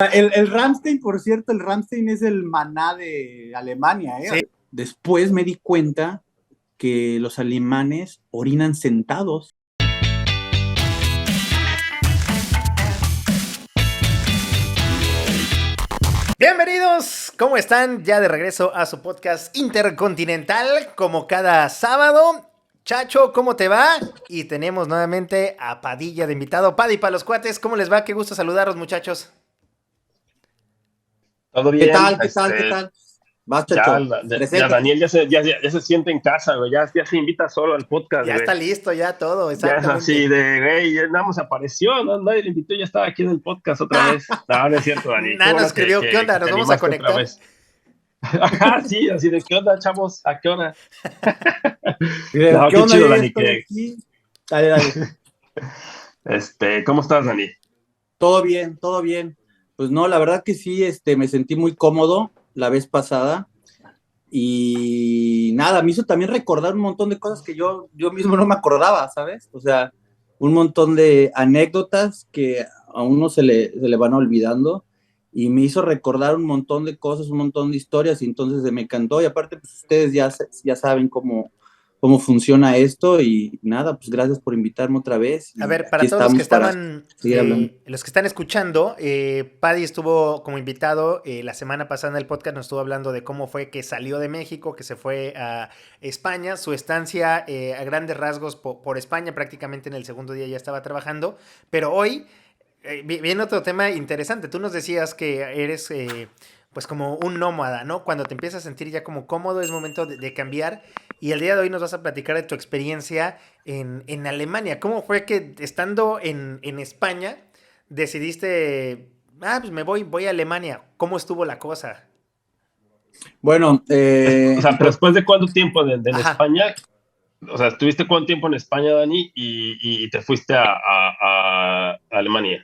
El Ramstein, por cierto, el Ramstein es el maná de Alemania, ¿eh? Sí. Después me di cuenta que los alemanes orinan sentados. Bienvenidos, ¿cómo están? Ya de regreso a su podcast intercontinental, como cada sábado. Chacho, ¿cómo te va? Y tenemos nuevamente a Padilla de invitado. Paddy, para los cuates, ¿cómo les va? Qué gusto saludaros, muchachos. Todo ¿Qué bien. tal? ¿Qué tal? ¿Qué tal? Vas, Chacho. Ya Daniel ya se siente en casa, güey. Ya se invita solo al podcast, Ya güey. está listo, ya todo, Ya es exactamente. así de, güey, ya nada más apareció, ¿no? Nadie le invitó, ya estaba aquí en el podcast otra vez. No, no es cierto, Dani. Nada, nos escribió, ¿qué onda? ¿Nos vamos a conectar? Ajá, sí, así de, ¿qué onda, chavos? ¿A qué hora? ¿Qué No, qué onda? chido, Yo ya Dani. estoy aquí. Dale. ¿Cómo estás, Dani? Todo bien, todo bien. Pues no, la verdad que sí, me sentí muy cómodo la vez pasada. Y nada, me hizo también recordar un montón de cosas que yo mismo no me acordaba, ¿sabes? O sea, un montón de anécdotas que a uno se le van olvidando y me hizo recordar un montón de cosas, un montón de historias y entonces me encantó y aparte pues ustedes ya saben cómo funciona esto y nada, pues gracias por invitarme otra vez A y ver, aquí para todos los que estamos para estaban, seguir hablando. los que están escuchando, Paddy estuvo como invitado la semana pasada en el podcast, nos estuvo hablando de cómo fue que salió de México, que se fue a España, su estancia a grandes rasgos por España, prácticamente en el segundo día ya estaba trabajando, pero hoy viene otro tema interesante. Tú nos decías que eres pues como un nómada, ¿no? Cuando te empiezas a sentir ya como cómodo es momento de cambiar. Y el día de hoy nos vas a platicar de tu experiencia en Alemania. ¿Cómo fue que estando en España decidiste, pues voy a Alemania? ¿Cómo estuvo la cosa? Bueno, O sea, pero después de cuánto tiempo en Ajá. España, o sea, ¿estuviste cuánto tiempo en España, Dani, y te fuiste a Alemania?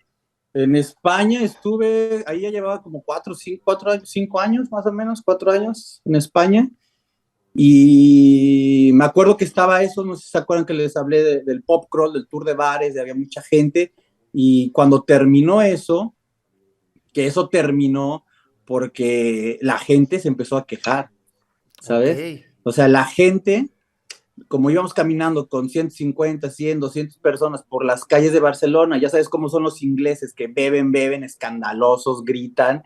en España estuve, ahí ya llevaba como 5 años, más o menos, 4 años en España. Y me acuerdo que estaba eso, no sé si se acuerdan que les hablé del pop crawl, del tour de bares, de había mucha gente. Y cuando terminó eso, que eso terminó porque la gente se empezó a quejar, Ok. ¿sabes? O sea, la gente, como íbamos caminando con 150, 100, 200 personas por las calles de Barcelona, ya sabes cómo son los ingleses que beben, escandalosos, gritan,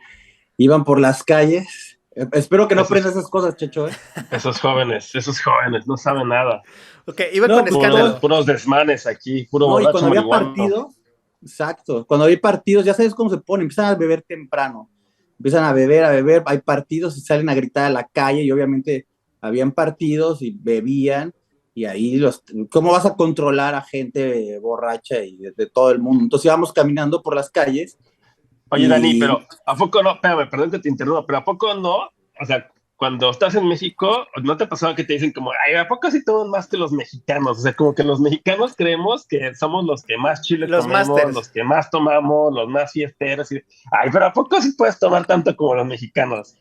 iban por las calles. Espero que no aprendas esas cosas, Checho, ¿eh? Esos jóvenes no saben nada. Ok, iban No, con pues escándalo. Puros desmanes aquí, puro no, y borracho cuando había marihuano. partidos, exacto, cuando había partidos, ya sabes cómo se ponen, empiezan a beber temprano, empiezan a beber, hay partidos y salen a gritar a la calle y obviamente habían partidos y bebían y ahí ¿cómo vas a controlar a gente borracha y de todo el mundo? Entonces íbamos caminando por las calles Oye, Dani, y pero ¿a poco no? Espérame, perdón que te interrumpa, pero ¿a poco no? O sea, cuando estás en México, ¿no te ha pasado que te dicen como, ay, ¿a poco sí toman más que los mexicanos? O sea, como que los mexicanos creemos que somos los que más chile Los comemos, masters. los que más tomamos, los más fiesteros. Ay, pero ¿a poco sí puedes tomar tanto como los mexicanos?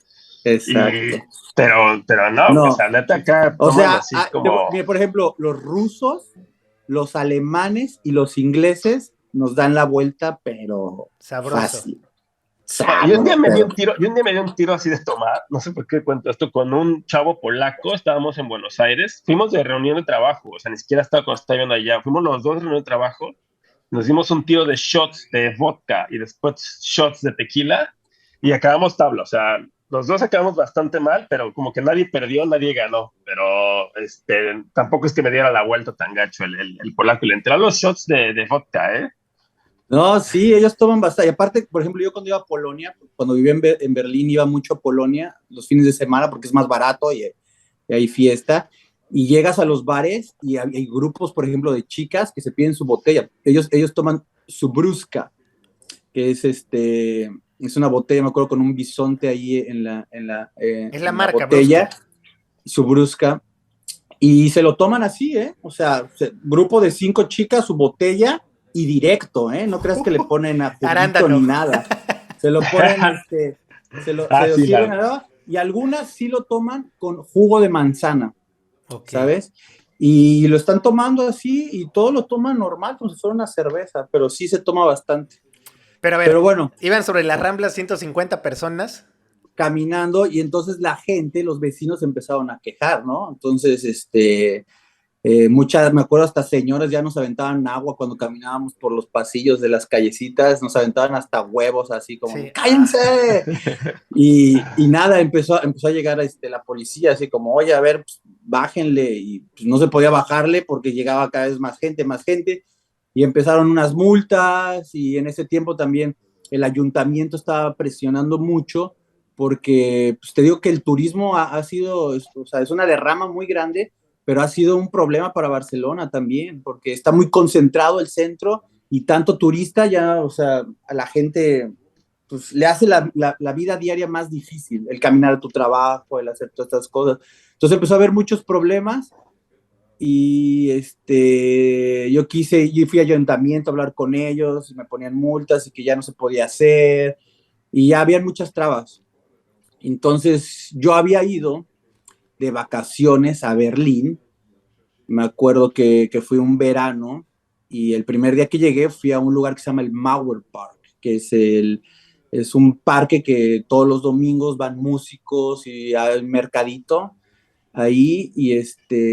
Y, exacto. pero no, o No, sea, neta acá o toman sea, así como, mira, por ejemplo, los rusos, los alemanes y los ingleses nos dan la vuelta, pero Sabroso. fácil. Yo un día me di Pero un tiro, así de tomar, no sé por qué cuento esto, con un chavo polaco, estábamos en Buenos Aires, fuimos de reunión de trabajo, o sea, ni siquiera estaba cuando estaba viendo allá, fuimos los dos de reunión de trabajo, nos dimos un tiro de shots de vodka y después shots de tequila y acabamos tabla, o sea, los dos acabamos bastante mal, pero como que nadie perdió, nadie ganó, pero tampoco es que me diera la vuelta tan gacho el polaco, y le entraron los shots de vodka, ¿eh? no, sí, ellos toman bastante. Y aparte, por ejemplo, yo cuando iba a Polonia, cuando vivía en Berlín, iba mucho a Polonia los fines de semana porque es más barato y hay fiesta. Y llegas a los bares y hay grupos, por ejemplo, de chicas que se piden su botella. Ellos toman su brusca, que es una botella, me acuerdo, con un bisonte ahí Es la en la marca, botella, Brusca. su brusca. Y se lo toman así, ¿eh? O sea, grupo de 5 chicas, su botella y directo, ¿eh? No creas que le ponen a juguito Arándano. ni nada. Se lo ponen, se lo Sí, sirven y algunas sí lo toman con jugo de manzana, Ok. ¿sabes? Y lo están tomando así y todo lo toman normal, como si fuera una cerveza, pero sí se toma bastante. Pero a ver, Pero bueno, iban sobre las Ramblas 150 personas. caminando y entonces Iban 150 personas. y entonces la gente, los vecinos empezaron a quejar, ¿no? Entonces, muchas, me acuerdo hasta señoras ya nos aventaban agua cuando caminábamos por los pasillos de las callecitas, nos aventaban hasta huevos así como, Sí. ¡cállense! Y nada, empezó a llegar la policía así como, oye, a ver, pues, bájenle, y pues, no se podía bajarle porque llegaba cada vez más gente, y empezaron unas multas, y en ese tiempo también el ayuntamiento estaba presionando mucho porque, pues te digo que el turismo ha sido, o sea, es una derrama muy grande, pero ha sido un problema para Barcelona también, porque está muy concentrado el centro y tanto turista ya, o sea, a la gente pues, le hace la vida diaria más difícil, el caminar a tu trabajo, el hacer todas estas cosas. Entonces empezó a haber muchos problemas y yo fui a ayuntamiento a hablar con ellos y me ponían multas y que ya no se podía hacer y ya habían muchas trabas. Entonces yo había ido de vacaciones a Berlín. Me acuerdo que fui un verano y el primer día que llegué fui a un lugar que se llama el Mauer Park, que es un parque que todos los domingos van músicos y hay mercadito ahí, y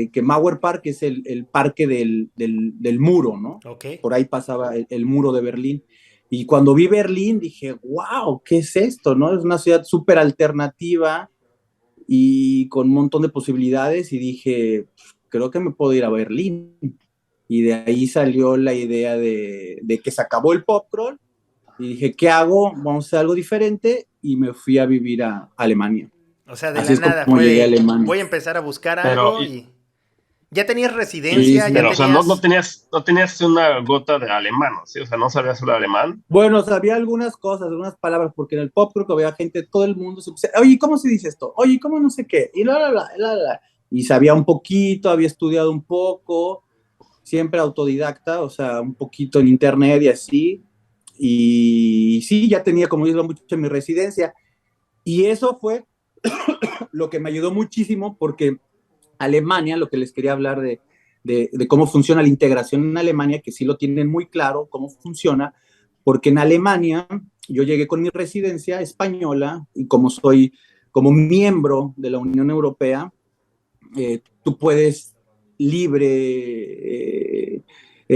que Mauer Park es el parque del muro, ¿no? Ok. Por ahí pasaba el muro de Berlín. Y cuando vi Berlín dije, wow, ¿qué es esto? ¿No? Es una ciudad súper alternativa y con un montón de posibilidades y dije, creo que me puedo ir a Berlín. Y de ahí salió la idea de que se acabó el pop crawl y dije, ¿qué hago? Vamos a hacer algo diferente y me fui a vivir a Alemania. O sea, de Así la es nada como fue llegué a de, Alemania. voy a empezar a buscar Pero, algo y... ¿Ya tenías Sí, residencia? sí. ¿Ya pero, o sea, no tenías...? tenías una gota de alemán, ¿sí? O sea, no sabías hablar alemán. Bueno, sabía algunas cosas, algunas palabras, porque en el pop creo que había gente, todo el mundo se puso, oye, ¿cómo se dice esto? Oye, ¿cómo no sé qué? Y la. Y sabía un poquito, había estudiado un poco, siempre autodidacta, o sea, un poquito en internet y así. Y sí, ya tenía, como digo, mucho en mi residencia. Y eso fue lo que me ayudó muchísimo porque Alemania, lo que les quería hablar de cómo funciona la integración en Alemania, que sí lo tienen muy claro cómo funciona, porque en Alemania yo llegué con mi residencia española y como soy como miembro de la Unión Europea, tú puedes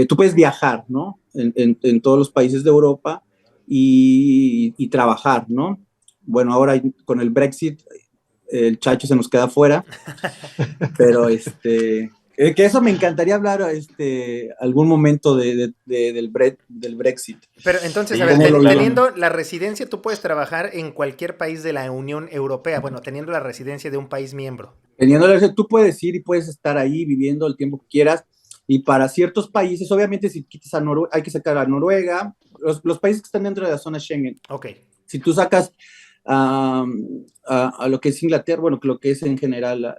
tú puedes viajar, ¿no? En todos los países de Europa y trabajar, ¿no? Bueno, ahora con el Brexit el Chacho se nos queda fuera, pero que eso me encantaría hablar algún momento del Brexit. Pero entonces, a Sí, ver, es ¿Cómo que, lo claro. viven? teniendo la residencia, tú puedes trabajar en cualquier país de la Unión Europea. Bueno, teniendo la residencia de un país miembro. Tú puedes ir y puedes estar ahí viviendo el tiempo que quieras. Y para ciertos países, obviamente, si quitas a Noruega, hay que sacar a Noruega, los países que están dentro de la zona Schengen. Ok. Si tú sacas a lo que es Inglaterra, bueno, lo que es en general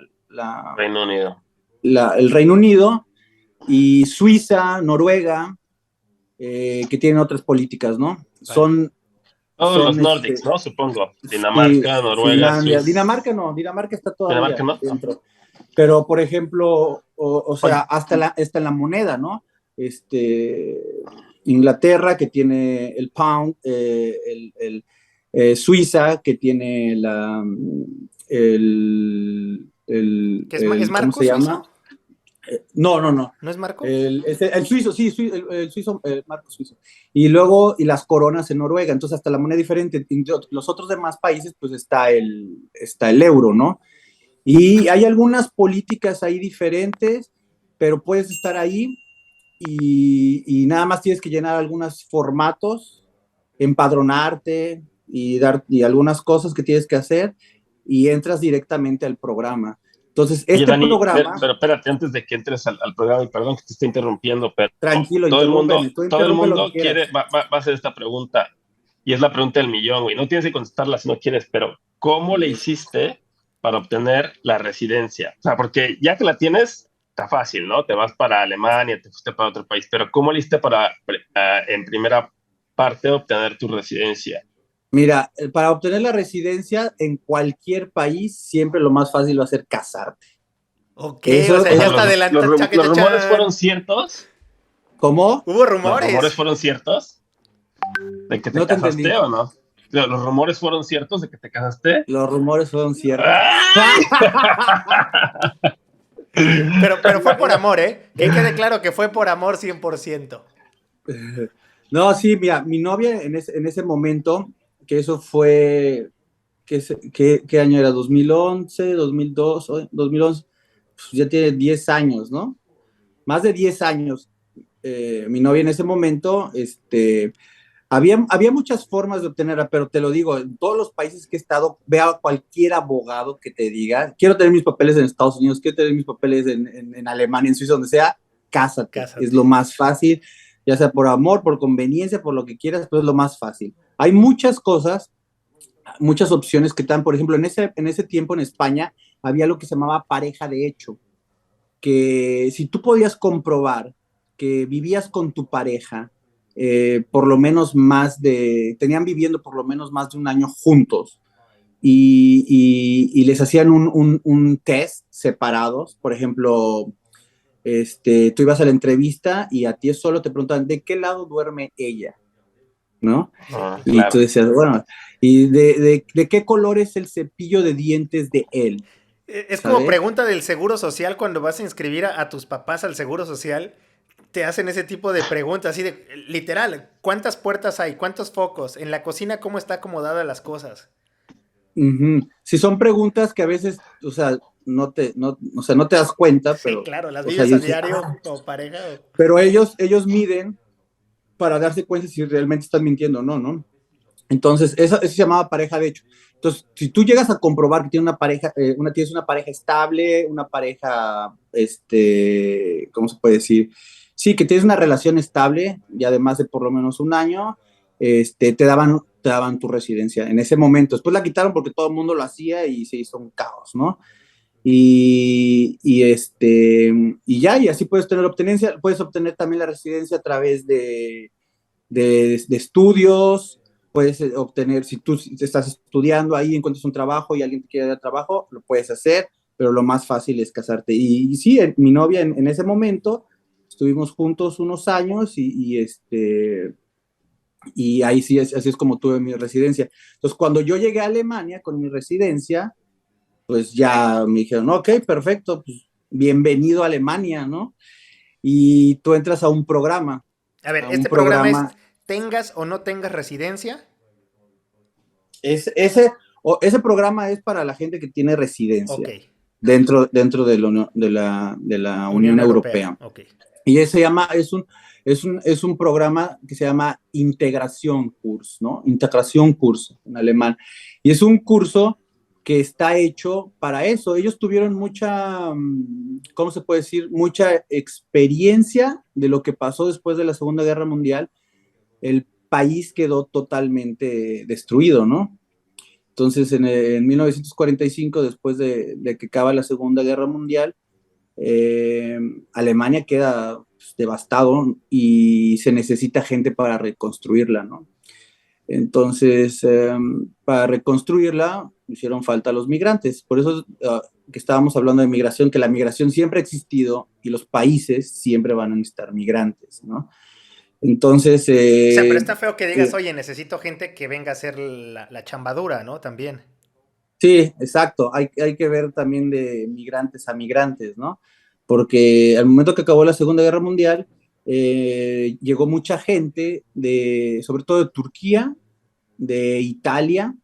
Reino Unido. el Reino Unido y Suiza, Noruega, que tienen otras políticas, ¿no? Vale. Todos los Son Nordics, ¿no? Supongo. sí, Dinamarca, Noruega, Finlandia, Suiza. Dinamarca está Dinamarca, todavía ¿no? dentro. Pero, por ejemplo, o sea, Oye, hasta en la moneda, ¿no? Inglaterra, que tiene el pound, Suiza, que tiene ¿Qué es ¿cómo marco se llama? suizo? No. ¿No es marco? El suizo, sí, el suizo, el marco suizo. Y luego, y las coronas en Noruega, entonces hasta la moneda diferente. En los otros demás países, pues está el euro, ¿no? Y hay algunas políticas ahí diferentes, pero puedes estar ahí y nada más tienes que llenar algunos formatos, empadronarte y algunas cosas que tienes que hacer y entras directamente al programa. Entonces, oye, este Dani, programa, pero espérate, antes de que entres al programa, y perdón que te esté interrumpiendo, pero tranquilo, todo el mundo, interrúmpeme, tú todo el interrumpe lo que mundo quieras. va a hacer esta pregunta. Y es la pregunta del millón, güey. No tienes que contestarla si no quieres, pero ¿cómo le hiciste para obtener la residencia? O sea, porque ya que la tienes, está fácil, ¿no? Te vas para Alemania, te fuiste para otro país, pero ¿cómo le hiciste para, en primera parte, obtener tu residencia? Mira, para obtener la residencia en cualquier país, siempre lo más fácil va a ser casarte. Ok, o Eso, sea, O ya sea, eso, está adelanta, chaca, los rumores fueron chachan. ciertos. ¿cómo? Hubo Los rumores rumores. fueron ciertos. ¿De que te No te casaste entendí. o no? ¿Los rumores fueron ciertos de que te casaste? Los rumores fueron ciertos. ¡Ay! Pero fue por amor, ¿eh? Que quede claro que fue por amor 100%. No, sí, mira, mi novia en ese momento, que eso fue, ¿qué año era? ¿2011, 2002, 2011? Pues ya tiene 10 años, ¿no? Más de 10 años. Mi novia en ese momento, había muchas formas de obtenerla, pero te lo digo, en todos los países que he estado, vea a cualquier abogado que te diga, quiero tener mis papeles en Estados Unidos, quiero tener mis papeles en Alemania, en Suiza, donde sea, cásate. Es Cásate. lo más fácil, ya sea por amor, por conveniencia, por lo que quieras, pero es lo más fácil. Hay muchas cosas, muchas opciones que están, por ejemplo, en ese tiempo en España había lo que se llamaba pareja de hecho, que si tú podías comprobar que vivías con tu pareja, por lo menos tenían viviendo por lo menos más de un año juntos y les hacían un test separados, por ejemplo, tú ibas a la entrevista y a ti solo te preguntaban de qué lado duerme ella, ¿no? Ah, Y tú claro. decías, bueno, ¿y de qué color es el cepillo de dientes de él? Es como ¿Sabes? pregunta del seguro social cuando vas a inscribir a tus papás al seguro social. Te hacen ese tipo de preguntas, así de literal, ¿cuántas puertas hay? ¿Cuántos focos? En la cocina, ¿cómo está acomodada las cosas? Ujú. Si son preguntas que a veces, o sea, o sea, no te das cuenta, Sí, pero, claro, las o sea, vives a dices, diario como pareja. pero ellos miden para darse cuenta si realmente están mintiendo o no, ¿no? Entonces, eso se llamaba pareja de hecho. Entonces, si tú llegas a comprobar que tienes una pareja, tienes una pareja estable, una pareja, ¿cómo se puede decir? Sí, que tienes una relación estable y además de por lo menos un año, te daban tu residencia en ese momento. Después la quitaron porque todo el mundo lo hacía y se hizo un caos, ¿no? Y así puedes obtener también la residencia a través de estudios, puedes obtener, si tú estás estudiando ahí, encuentras un trabajo y alguien te quiere dar trabajo, lo puedes hacer, pero lo más fácil es casarte. Y sí, mi novia en ese momento, estuvimos juntos unos años y ahí sí, así es como tuve mi residencia. Entonces, cuando yo llegué a Alemania con mi residencia, pues ya me dijeron, ok, perfecto, pues bienvenido a Alemania, ¿no? Y tú entras A ver, a un este programa es programa, tengas o no tengas residencia. es, ese programa es para la gente que tiene Ok, residencia dentro de la Unión Unión Europea. Europea. Ok. Y es un programa que se llama Integración Kurs, ¿no? Integración Kurs en alemán. Y es un curso que está hecho para eso. Ellos tuvieron ¿cómo se puede decir? Mucha experiencia de lo que pasó después de la Segunda Guerra Mundial. El país quedó totalmente destruido, ¿no? Entonces, en 1945, después de que acaba la Segunda Guerra Mundial, eh, Alemania queda pues, devastado y se necesita gente para reconstruirla, ¿no? Entonces, para reconstruirla, hicieron falta los migrantes. Por eso que estábamos hablando de migración, que la migración siempre ha existido y los países siempre van a necesitar migrantes, ¿no? Entonces, O sea, pero está feo que digas, oye, necesito gente que venga a hacer la chambadura, ¿no? También. sí, exacto. Hay que ver también de migrantes a migrantes, ¿no? Porque al momento que acabó la Segunda Guerra Mundial, llegó mucha gente, sobre todo de Turquía, de Italia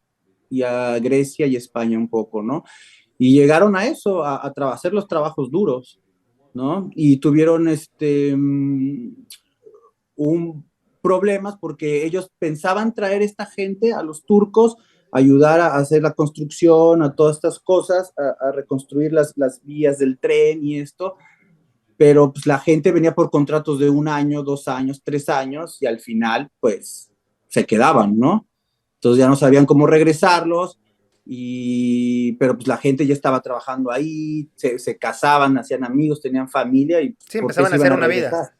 y a Grecia y España un poco, ¿no? Y llegaron a eso, a hacer los trabajos duros, ¿no? Y tuvieron un problemas porque ellos pensaban traer esta gente a los turcos, ayudar a hacer la construcción, a todas estas cosas, a reconstruir las vías del tren y esto, pero pues la gente venía por contratos de 1 año, 2 años, 3 años y al final pues se quedaban, ¿no? Entonces ya no sabían cómo regresarlos, pero pues la gente ya estaba trabajando ahí, se casaban, hacían amigos, tenían familia y Sí, ¿por qué empezaban a se iban hacer a una vida. regresar?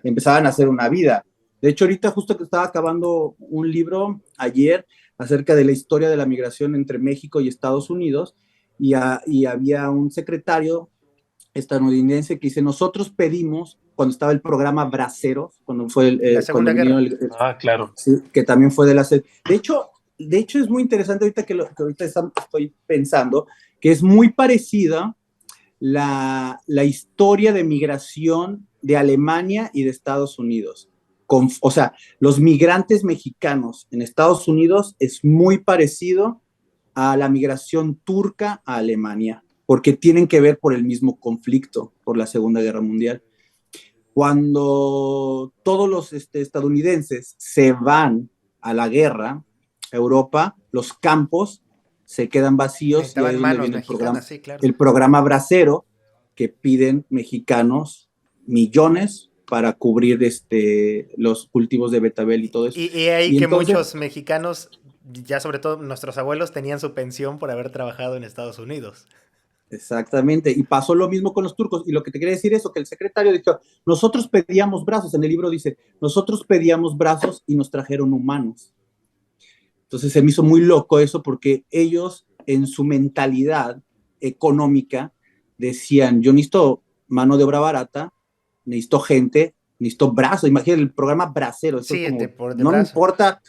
Empezaban a hacer una vida. De hecho, ahorita justo que estaba acabando un libro ayer acerca de la historia de la migración entre México y Estados Unidos y había un secretario estadounidense que dice, nosotros pedimos cuando estaba el programa Braceros, cuando fue La Segunda Guerra. Claro. Sí, que también fue de la... De hecho es muy interesante ahorita que ahorita estoy pensando, que es muy parecida la historia de migración de Alemania y de Estados Unidos. O sea, los migrantes mexicanos en Estados Unidos es muy parecido a la migración turca a Alemania, porque tienen que ver por el mismo conflicto, por la Segunda Guerra Mundial. Cuando todos los estadounidenses se van a la guerra, a Europa, los campos se quedan vacíos y ahí es donde viene sí, claro. el programa Bracero, que piden mexicanos millones para cubrir los cultivos de betabel y todo eso. Y ahí que entonces, muchos mexicanos, ya sobre todo nuestros abuelos, tenían su pensión por haber trabajado en Estados Unidos. Exactamente, y pasó lo mismo con los turcos, y lo que te quería decir es eso, que el secretario dijo, nosotros pedíamos brazos, en el libro dice, nosotros pedíamos brazos y nos trajeron humanos. Entonces se me hizo muy loco eso, porque ellos en su mentalidad económica decían, yo necesito mano de obra barata, necesito gente, necesito brazos, imagínate el programa Bracero, esto sí, es como, no me importa,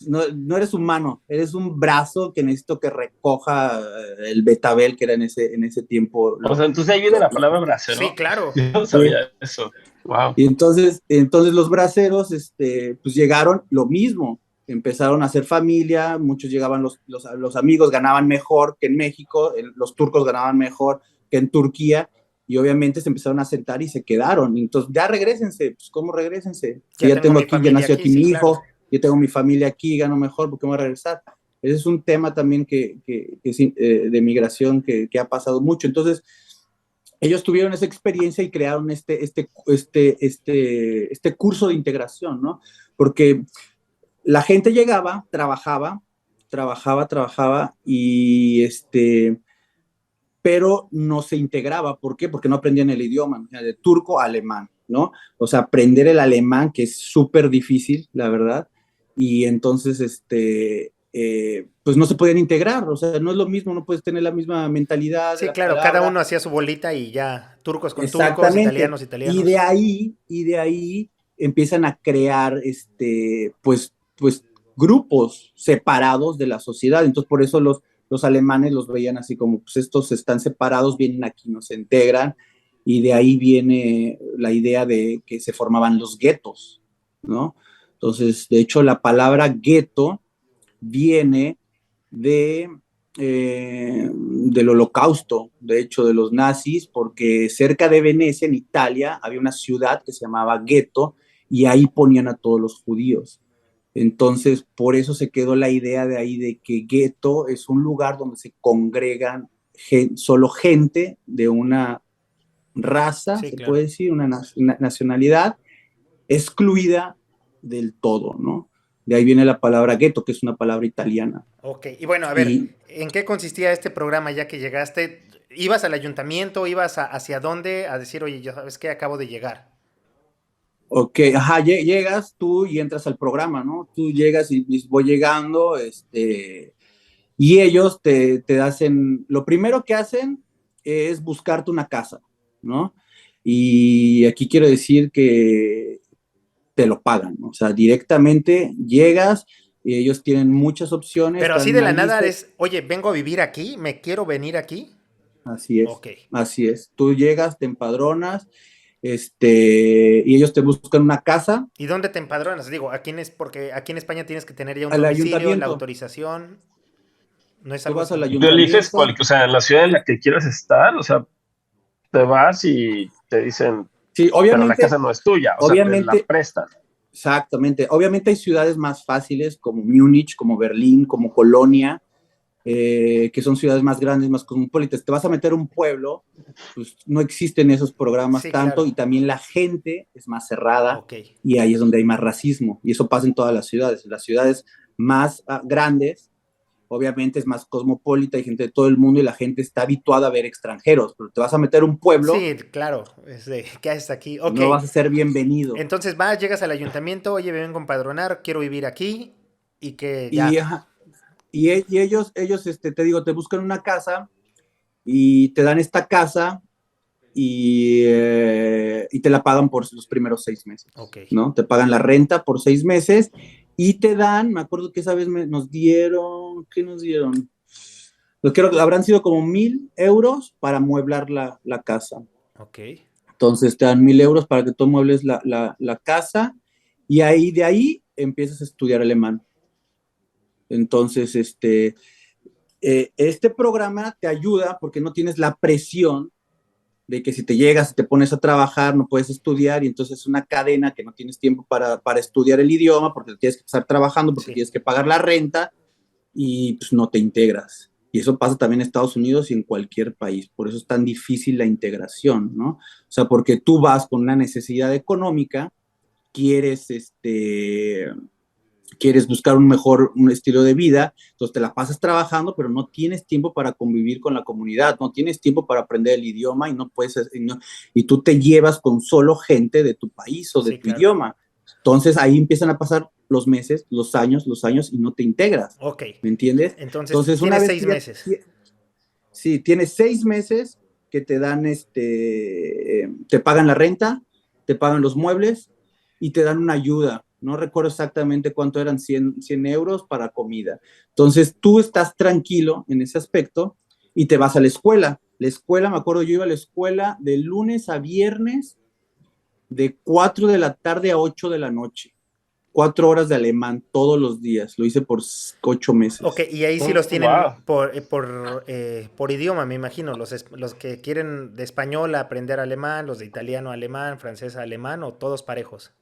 no eres humano, eres un brazo que necesito que recoja el betabel que era en ese tiempo. O sea, entonces ahí viene la palabra bracero. Sí, claro. Yo no sabía eso. Wow. Y entonces los braceros, pues llegaron lo mismo, empezaron a hacer familia, muchos llegaban los amigos, ganaban mejor que en México, los turcos ganaban mejor que en Turquía, y obviamente se empezaron a sentar y se quedaron. Entonces, ya regrésense, pues ¿cómo regrésense? Si ya tengo aquí, ya nació aquí mi hijo, claro. Yo tengo mi familia aquí, gano mejor, ¿por qué me voy a regresar? Ese es un tema también que es de migración que ha pasado mucho. Entonces, ellos tuvieron esa experiencia y crearon este curso de integración, ¿no? Porque la gente llegaba, trabajaba, y pero no se integraba. ¿Por qué? Porque no aprendían el idioma, de turco a alemán, ¿no? O sea, aprender el alemán, que es súper difícil, la verdad, y entonces, pues no se podían integrar, o sea, no es lo mismo, no puedes tener la misma mentalidad. Sí, claro, palabra. Cada uno hacía su bolita y ya, turcos con turcos, italianos. Y de ahí empiezan a crear, pues grupos separados de la sociedad. Entonces, por eso los alemanes los veían así como, pues estos están separados, vienen aquí, no se integran, y de ahí viene la idea de que se formaban los guetos, ¿no? Entonces, de hecho, la palabra gueto viene del Holocausto, de hecho, de los nazis, porque cerca de Venecia, en Italia, había una ciudad que se llamaba Gueto, y ahí ponían a todos los judíos. Entonces, por eso se quedó la idea de ahí de que gueto es un lugar donde se congregan solo gente de una raza, sí, se claro. puede decir, una nacionalidad excluida del todo, ¿no? De ahí viene la palabra gueto, que es una palabra italiana. Ok, y bueno, a ver, ¿en qué consistía este programa ya que llegaste? ¿Ibas al ayuntamiento? ¿Ibas hacia dónde? A decir, oye, ya sabes que acabo de llegar. Ok, ajá, llegas tú y entras al programa, ¿no? Tú llegas y voy llegando, y ellos te hacen, lo primero que hacen es buscarte una casa, ¿no? Y aquí quiero decir que te lo pagan, ¿no? O sea, directamente llegas y ellos tienen muchas opciones. Pero así de la nada es, oye, vengo a vivir aquí, me quiero venir aquí. Así es, okay. Así es. Tú llegas, te empadronas, y ellos te buscan una casa. ¿Y dónde te empadronas? Digo, porque aquí en España tienes que tener ya un domicilio, la autorización. No es algo Tú vas al ayuntamiento. Tú eliges o sea, en la ciudad en la que quieras estar, o sea, te vas y te dicen, sí, obviamente, pero la casa no es tuya, o sea, te la prestan. Exactamente. Obviamente hay ciudades más fáciles como Múnich, como Berlín, como Colonia, que son ciudades más grandes, más cosmopolitas. Te vas a meter a un pueblo, pues no existen esos programas tanto, claro. Y también la gente es más cerrada, y ahí es donde hay más racismo, y eso pasa en todas las ciudades. Las ciudades más grandes, obviamente es más cosmopolita, hay gente de todo el mundo y la gente está habituada a ver extranjeros, pero te vas a meter a un pueblo. Sí, claro, ¿qué haces aquí? Okay. No vas a ser bienvenido. Entonces llegas al ayuntamiento, oye, me vengo a empadronar, quiero vivir aquí, y que ya... Y ellos te digo, te buscan una casa y te dan esta casa y te la pagan por los primeros 6 meses, Ok. ¿no? Te pagan la renta por 6 meses y te dan, me acuerdo que esa vez nos dieron, ¿qué nos dieron? Yo creo que habrán sido como 1,000 euros para amueblar la casa. Ok. Entonces te dan 1,000 euros para que tú muebles la casa y de ahí empiezas a estudiar alemán. Entonces, este programa te ayuda porque no tienes la presión de que si te llegas y te pones a trabajar no puedes estudiar y entonces es una cadena que no tienes tiempo para estudiar el idioma porque tienes que estar trabajando, porque Sí. tienes que pagar la renta y pues no te integras. Y eso pasa también en Estados Unidos y en cualquier país. Por eso es tan difícil la integración, ¿no? O sea, porque tú vas con una necesidad económica, quieres, quieres buscar un estilo de vida, entonces te la pasas trabajando, pero no tienes tiempo para convivir con la comunidad, no tienes tiempo para aprender el idioma y no puedes, y tú te llevas con solo gente de tu país o de Sí, tu claro. idioma. Entonces ahí empiezan a pasar los meses, los años y no te integras. Ok. ¿Me entiendes? Entonces, Una tienes vez 6 que ya, meses. sí, tienes 6 meses que te dan, te pagan la renta, te pagan los muebles y te dan una ayuda. No recuerdo exactamente cuánto eran, 100 euros para comida. Entonces tú estás tranquilo en ese aspecto y te vas a la escuela. La escuela, me acuerdo, yo iba a la escuela de lunes a viernes de 4 de la tarde a 8 de la noche. 4 horas de alemán todos los días. Lo hice por 8 meses. Ok, y ahí sí Oh, los tienen wow. por idioma, me imagino. Los que quieren de español aprender alemán, los de italiano alemán, francés alemán, o todos parejos.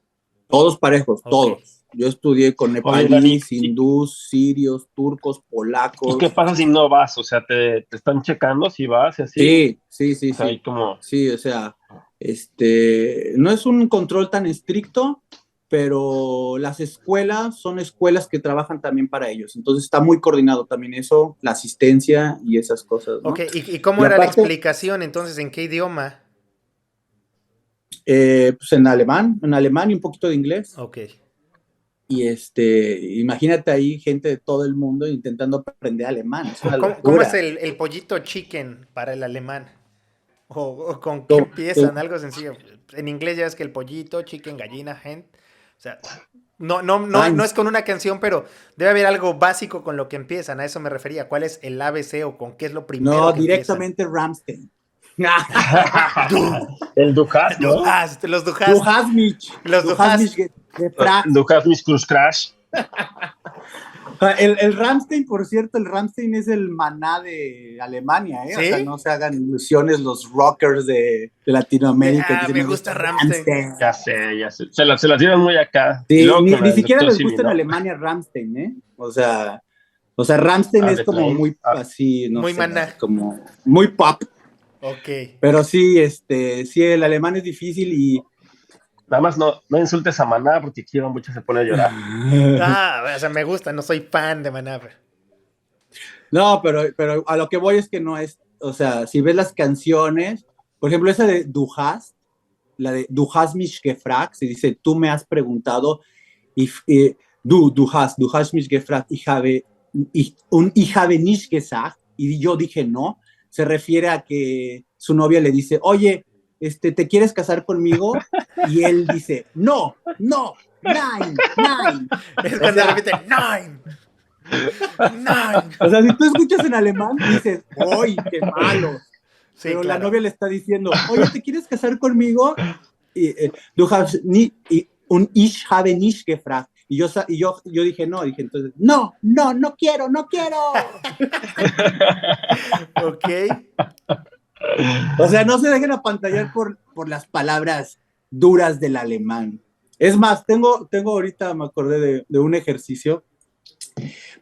Todos parejos, Ok. todos. Yo estudié con Oye, Dani, nepalíes, hindús, sirios, turcos, ¿y qué polacos. pasa si no vas? O sea, te están checando si vas y así. Sí, sí, sí, O sea, hay sí. como, Sí, o sea, no es un control tan estricto, pero las escuelas son escuelas que trabajan también para ellos. Entonces está muy coordinado también eso, la asistencia y esas cosas, Ok, ¿no? ¿y cómo Y era la aparte, explicación entonces? ¿En qué idioma? pues en alemán y un poquito de inglés. Ok. Y imagínate ahí gente de todo el mundo intentando aprender alemán, es una ¿Cómo es locura. el pollito chicken para el alemán? ¿O con qué Tú- empiezan? tú- Algo sencillo. En inglés ya es que el pollito, chicken, gallina, hen. O sea, no, no, no, Ay, no es con una canción, pero debe haber algo básico con lo que empiezan. A eso me refería. ¿Cuál es el ABC o con qué es lo primero no, que empiezan? directamente Ramstein. Du, el Dujas, du ¿no? hast, los du Du hast, hast mich, los du du hast hast. mich gefragt. Dujas mis Cruz Crash. El Ramstein, por cierto, el Ramstein es el maná de Alemania, ¿eh? O sea, ¿Sí? no se hagan ilusiones los rockers de Latinoamérica que dicen, Me me gusta gusta Ramstein. Ramstein. Ya sé, ya sé. Se las dieron muy acá. Y Sí, luego con ni el siquiera doctor les Simi, gusta en ¿no? Alemania Ramstein, ¿eh? O sea, Ramstein Ah, es de como Plane. muy Ah, así, no Muy sé, maná. como muy pop. Ok. Pero sí, sí, el alemán es difícil y nada más no insultes a Maná porque aquí mucho se pone a llorar. Ah, o sea, me gusta, no soy fan de Maná. no, pero a lo que voy es que no es, o sea, si ves las canciones, por ejemplo, esa de Du hast, la de Du hast mich gefragt, se dice, tú me has preguntado, y, du hast mich gefragt, ich habe nicht gesagt, y yo dije no, se refiere a que su novia le dice, oye, ¿te quieres casar conmigo? Y él dice, no, no, nein, nein. Es O cuando sea, repiten nine, nine. o sea, si tú escuchas en alemán, dices, ¡ay, qué malo! Sí, Pero la claro. novia le está diciendo, oye, ¿te quieres casar conmigo? Du hast nie, un ich habe nicht gefragt. Y yo dije, no, dije entonces, no, no, no quiero, no quiero. Ok. O sea, no se dejen apantallar por las palabras duras del alemán. Es más, tengo ahorita, me acordé de un ejercicio.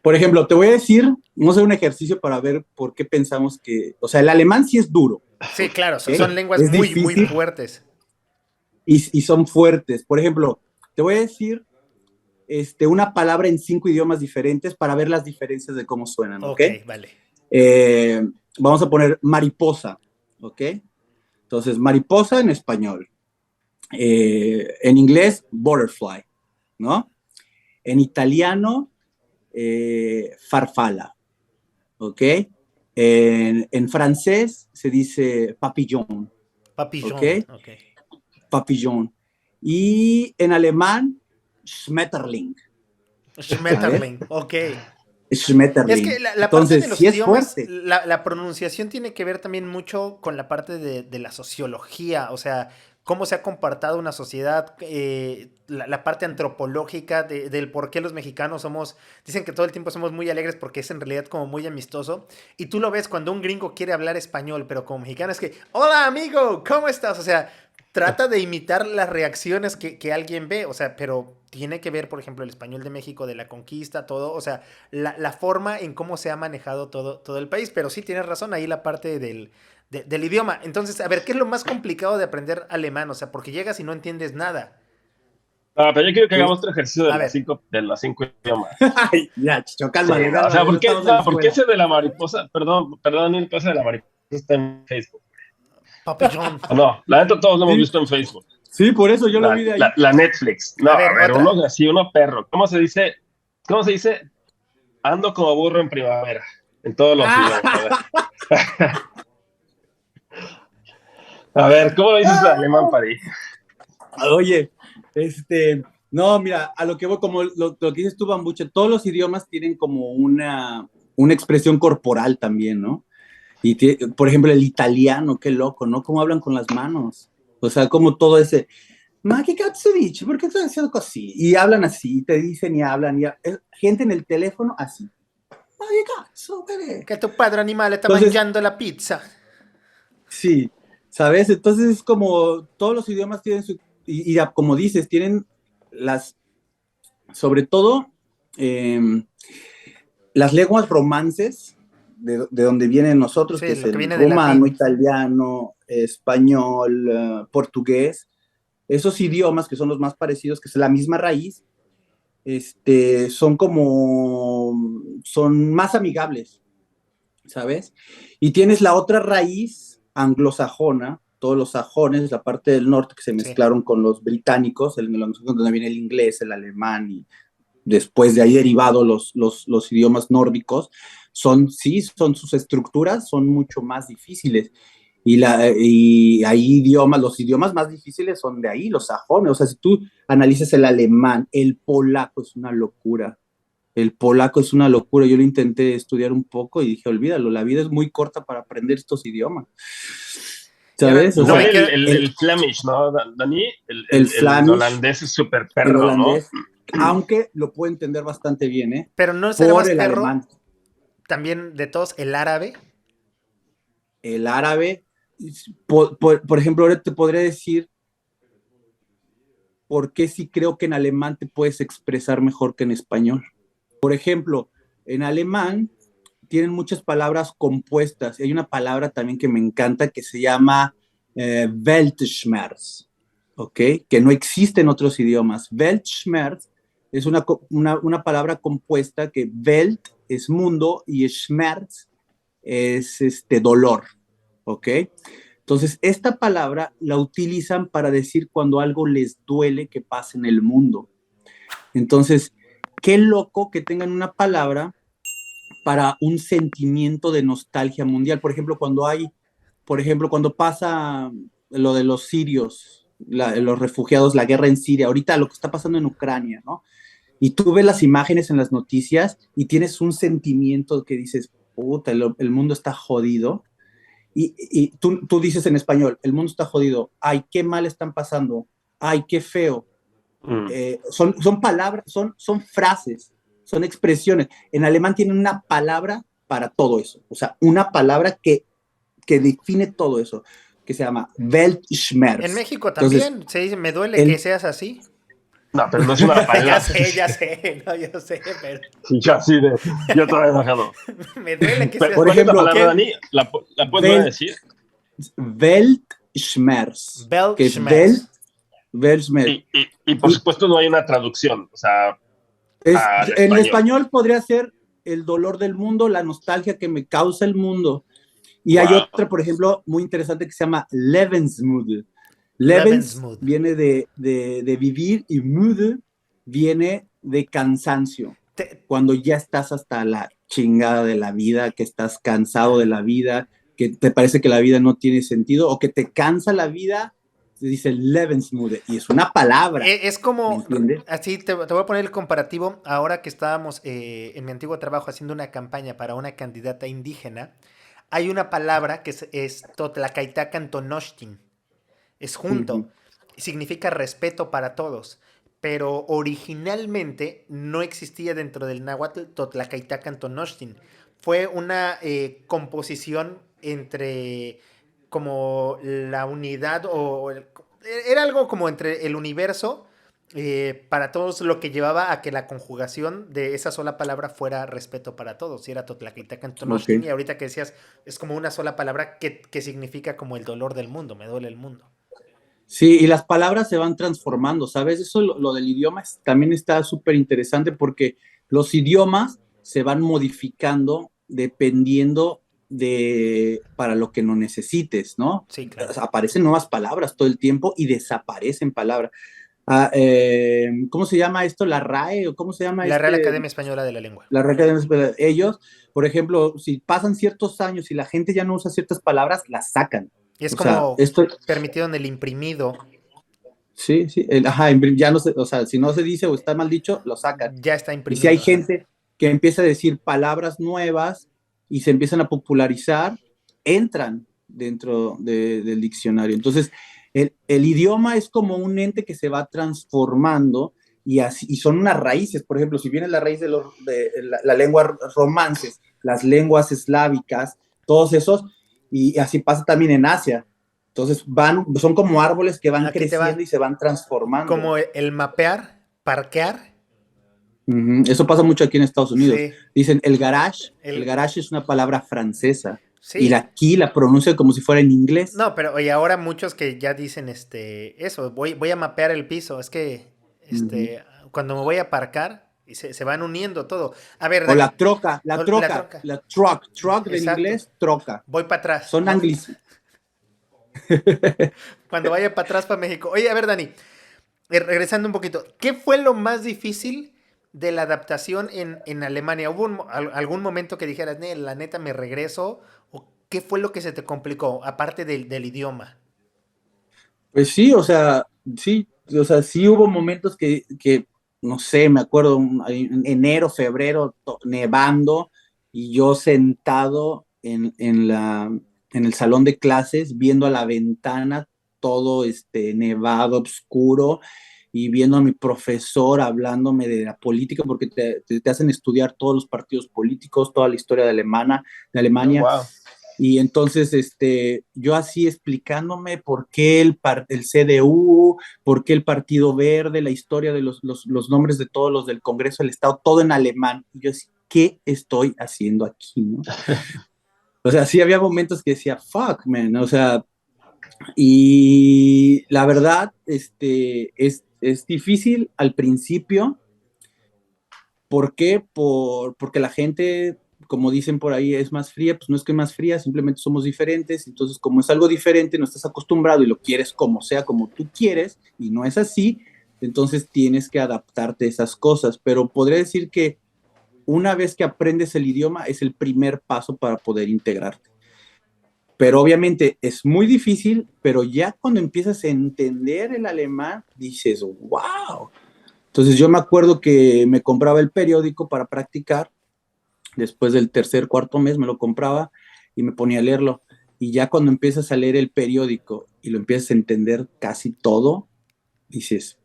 Por ejemplo, te voy a decir, no sé, un ejercicio para ver por qué pensamos que, o sea, el alemán sí es duro, Sí, claro, ¿ok? son lenguas Es muy, muy difícil fuertes. y son fuertes. Por ejemplo, te voy a decir una palabra en 5 idiomas diferentes para ver las diferencias de cómo suenan, ¿ok? Ok, vale. Eh, Vamos a poner mariposa, ¿ok? Entonces, mariposa en español. En inglés, butterfly, ¿no? En italiano, farfala, ¿ok? En francés se dice papillon, Papillon, ¿ok? ok. Papillon. Y en alemán, Schmetterling, ¿sabes? Schmetterling, ok. Es que Schmetterling. la parte de Entonces, los sí es idiomas, fuerte. la pronunciación tiene que ver también mucho con la parte de la sociología, o sea, cómo se ha comportado una sociedad, la parte antropológica del por qué los mexicanos somos, dicen que todo el tiempo somos muy alegres porque es en realidad como muy amistoso, y tú lo ves cuando un gringo quiere hablar español, pero como mexicano es que, hola amigo, ¿cómo estás? O sea, trata de imitar las reacciones que alguien ve, o sea, pero tiene que ver, por ejemplo, el español de México, de la conquista, todo, o sea, la forma en cómo se ha manejado todo el país. Pero sí tienes razón, ahí la parte del idioma. Entonces, a ver, ¿qué es lo más complicado de aprender alemán? O sea, porque llegas y no entiendes nada. No, pero yo quiero que Sí. hagamos otro ejercicio A ver, de las cinco idiomas. Ay, ya, Chicho, Sí, cálmale, no, o sea, cálmale, no estamos en la ¿por qué escuela. ese de la mariposa? Perdón, el pase de la mariposa está en Facebook. papillón. No, la neta todos lo hemos Sí, visto en Facebook. sí, por eso yo lo vi de ahí. La Netflix. No, A a ver, ver, otra. uno así, uno perro. ¿Cómo se dice? ¿Cómo se dice? Ando como burro en primavera. En todos los Ah, idiomas. A ver. A ver, ¿cómo lo dices en alemán, París? oye, no, mira, a lo que voy, como lo que dices tú, Bambuche, todos los idiomas tienen como una expresión corporal también, ¿no? Y por ejemplo, el italiano, qué loco, ¿no? Cómo hablan con las manos. O sea, como todo ese, ma che cazzo dici? ¿Por qué estás haciendo así? Y hablan así, y te dicen y hablan, gente en el teléfono así. Ma che cazzo, bebé? Que tu padre animal está Entonces, mangiando la pizza. sí, ¿sabes? Entonces es como todos los idiomas tienen como dices, tienen las, sobre todo, eh, las lenguas romances, de donde vienen nosotros, que Sí, es lo que el viene del rumano, latín. italiano, español, portugués, esos idiomas que son los más parecidos, que es la misma raíz, son más amigables, ¿sabes? Y tienes la otra raíz anglosajona, todos los sajones, la parte del norte que se Sí. mezclaron con los británicos, donde viene el inglés, el alemán y después de ahí derivado los idiomas nórdicos, son sus estructuras son mucho más difíciles. Y hay los idiomas más difíciles son de ahí, los sajones. O sea, si tú analizas el alemán, el polaco es una locura. El polaco es una locura. Yo lo intenté estudiar un poco y dije, olvídalo, la vida es muy corta para aprender estos idiomas. Y ahora, ¿Sabes? O no Igual me sea, queda. el Flemish, ¿no, Dani? el El Flemish, holandés es súper el perro, ¿no? holandés, aunque lo puedo entender bastante bien, ¿eh? Pero no será Por más el perro alemán. también de todos el árabe. El árabe, por ejemplo, ahora te podría decir por qué sí creo que en alemán te puedes expresar mejor que en español. Por ejemplo, en alemán tienen muchas palabras compuestas. Y hay una palabra también que me encanta que se llama Weltschmerz, ¿ok? Que no existe en otros idiomas. Weltschmerz es una palabra compuesta que Welt es mundo y Schmerz es dolor, ¿ok? Entonces, esta palabra la utilizan para decir cuando algo les duele que pasa en el mundo. Entonces, qué loco que tengan una palabra para un sentimiento de nostalgia mundial. Por ejemplo, cuando pasa lo de los sirios, los refugiados, la guerra en Siria, ahorita lo que está pasando en Ucrania, ¿no? Y tú ves las imágenes en las noticias y tienes un sentimiento que dices, puta, el mundo está jodido. Y tú dices en español, el mundo está jodido, ay, qué mal están pasando, ay, qué feo. Mm. Son palabras, son frases, son expresiones. En alemán tienen una palabra para todo eso, o sea, una palabra que define todo eso, que se llama En Weltschmerz. México Entonces, también se dice, me duele que el, seas así. No, pero no es una palabra. Ya sé, no, yo sé, pero Sí, yo así de. Yo todavía enojado. me duele que Pero, seas por ¿cuál es la ejemplo, palabra, ¿qué? Dani? La puedes volver a Welt, decir? Weltschmerz, que es Weltschmerz. Weltschmerz. Y por supuesto no hay una traducción, o sea, al En español. español podría ser el dolor del mundo, la nostalgia que me causa el mundo. Y hay Wow. otra, por ejemplo, muy interesante que se llama Lebensmüde. Lebens Lebensmut. viene de vivir y müde viene de cansancio. Cuando ya estás hasta la chingada de la vida, que estás cansado de la vida, que te parece que la vida no tiene sentido o que te cansa la vida, se dice Lebensmüde y es una palabra. Es como, así te voy a poner el comparativo, ahora que estábamos en mi antiguo trabajo haciendo una campaña para una candidata indígena, hay una palabra que es Totlakaitakan Tonoshtin, es junto, significa respeto para todos, pero originalmente no existía dentro del náhuatl Totlakaitakan Tonoshtin, fue una composición entre como la unidad era algo como entre el universo para todos, lo que llevaba a que la conjugación de esa sola palabra fuera respeto para todos, y era Totlakaitakan Tonoshtin, y ahorita que decías, es como una sola palabra que significa como el dolor del mundo, me duele el mundo. Sí, y las palabras se van transformando, ¿sabes? Eso lo del idioma también está súper interesante porque los idiomas se van modificando dependiendo para lo que no necesites, ¿no? Sí, claro. O sea, aparecen nuevas palabras todo el tiempo y desaparecen palabras. ¿Cómo se llama esto? ¿La RAE? ¿O cómo se llama la Real Academia Española de la Lengua. La Real Academia Española. Ellos, por ejemplo, si pasan ciertos años y la gente ya no usa ciertas palabras, las sacan. Es o como sea, esto permitido en el imprimido. Sí, sí, ya no se, o sea, si no se dice o está mal dicho, lo sacan. Ya está Y imprimido. si hay gente que empieza a decir palabras nuevas y se empiezan a popularizar, entran dentro del diccionario. Entonces, el idioma es como un ente que se va transformando y son unas raíces. Por ejemplo, si viene la raíz de la lengua romances, las lenguas eslávicas, todos esos, y así pasa también en Asia. Entonces son como árboles que van creciendo y se van transformando. Como el mapear, parquear. Eso pasa mucho aquí en Estados Unidos. Sí. Dicen el garage es una palabra francesa. Sí. Y aquí la pronuncian como si fuera en inglés. No, pero y ahora muchos que ya dicen eso, voy a mapear el piso. Es que cuando me voy a aparcar, y se van uniendo todo. A ver, Dani, o la truck en inglés, troca. Voy para atrás. Son anglicismos. Cuando vaya para atrás para México. Oye, a ver, Dani, regresando un poquito, ¿qué fue lo más difícil de la adaptación en Alemania? ¿Hubo algún momento que dijeras, la neta me regreso? ¿O qué fue lo que se te complicó, aparte del idioma? Pues sí, o sea, sí hubo momentos que no sé, me acuerdo, en enero, febrero, nevando, y yo sentado en el salón de clases, viendo a la ventana, todo nevado, oscuro, y viendo a mi profesor hablándome de la política, porque te hacen estudiar todos los partidos políticos, toda la historia de Alemania. Oh, wow. Y entonces, yo así explicándome por qué el CDU, por qué el Partido Verde, la historia de los nombres de todos los del Congreso del Estado, todo en alemán. Y yo así, ¿qué estoy haciendo aquí, no? O sea, sí había momentos que decía, fuck, man, o sea, y la verdad, es difícil al principio. ¿Por qué? Porque la gente, como dicen por ahí, es más fría. Pues no es que es más fría, simplemente somos diferentes. Entonces, como es algo diferente, no estás acostumbrado y lo quieres como sea, como tú quieres, y no es así, entonces tienes que adaptarte a esas cosas. Pero podría decir que una vez que aprendes el idioma, es el primer paso para poder integrarte. Pero obviamente es muy difícil, pero ya cuando empiezas a entender el alemán, dices, wow. Entonces yo me acuerdo que me compraba el periódico para practicar. Después del tercer, cuarto mes me lo compraba y me ponía a leerlo. Y ya cuando empiezas a leer el periódico y lo empiezas a entender casi todo, dices,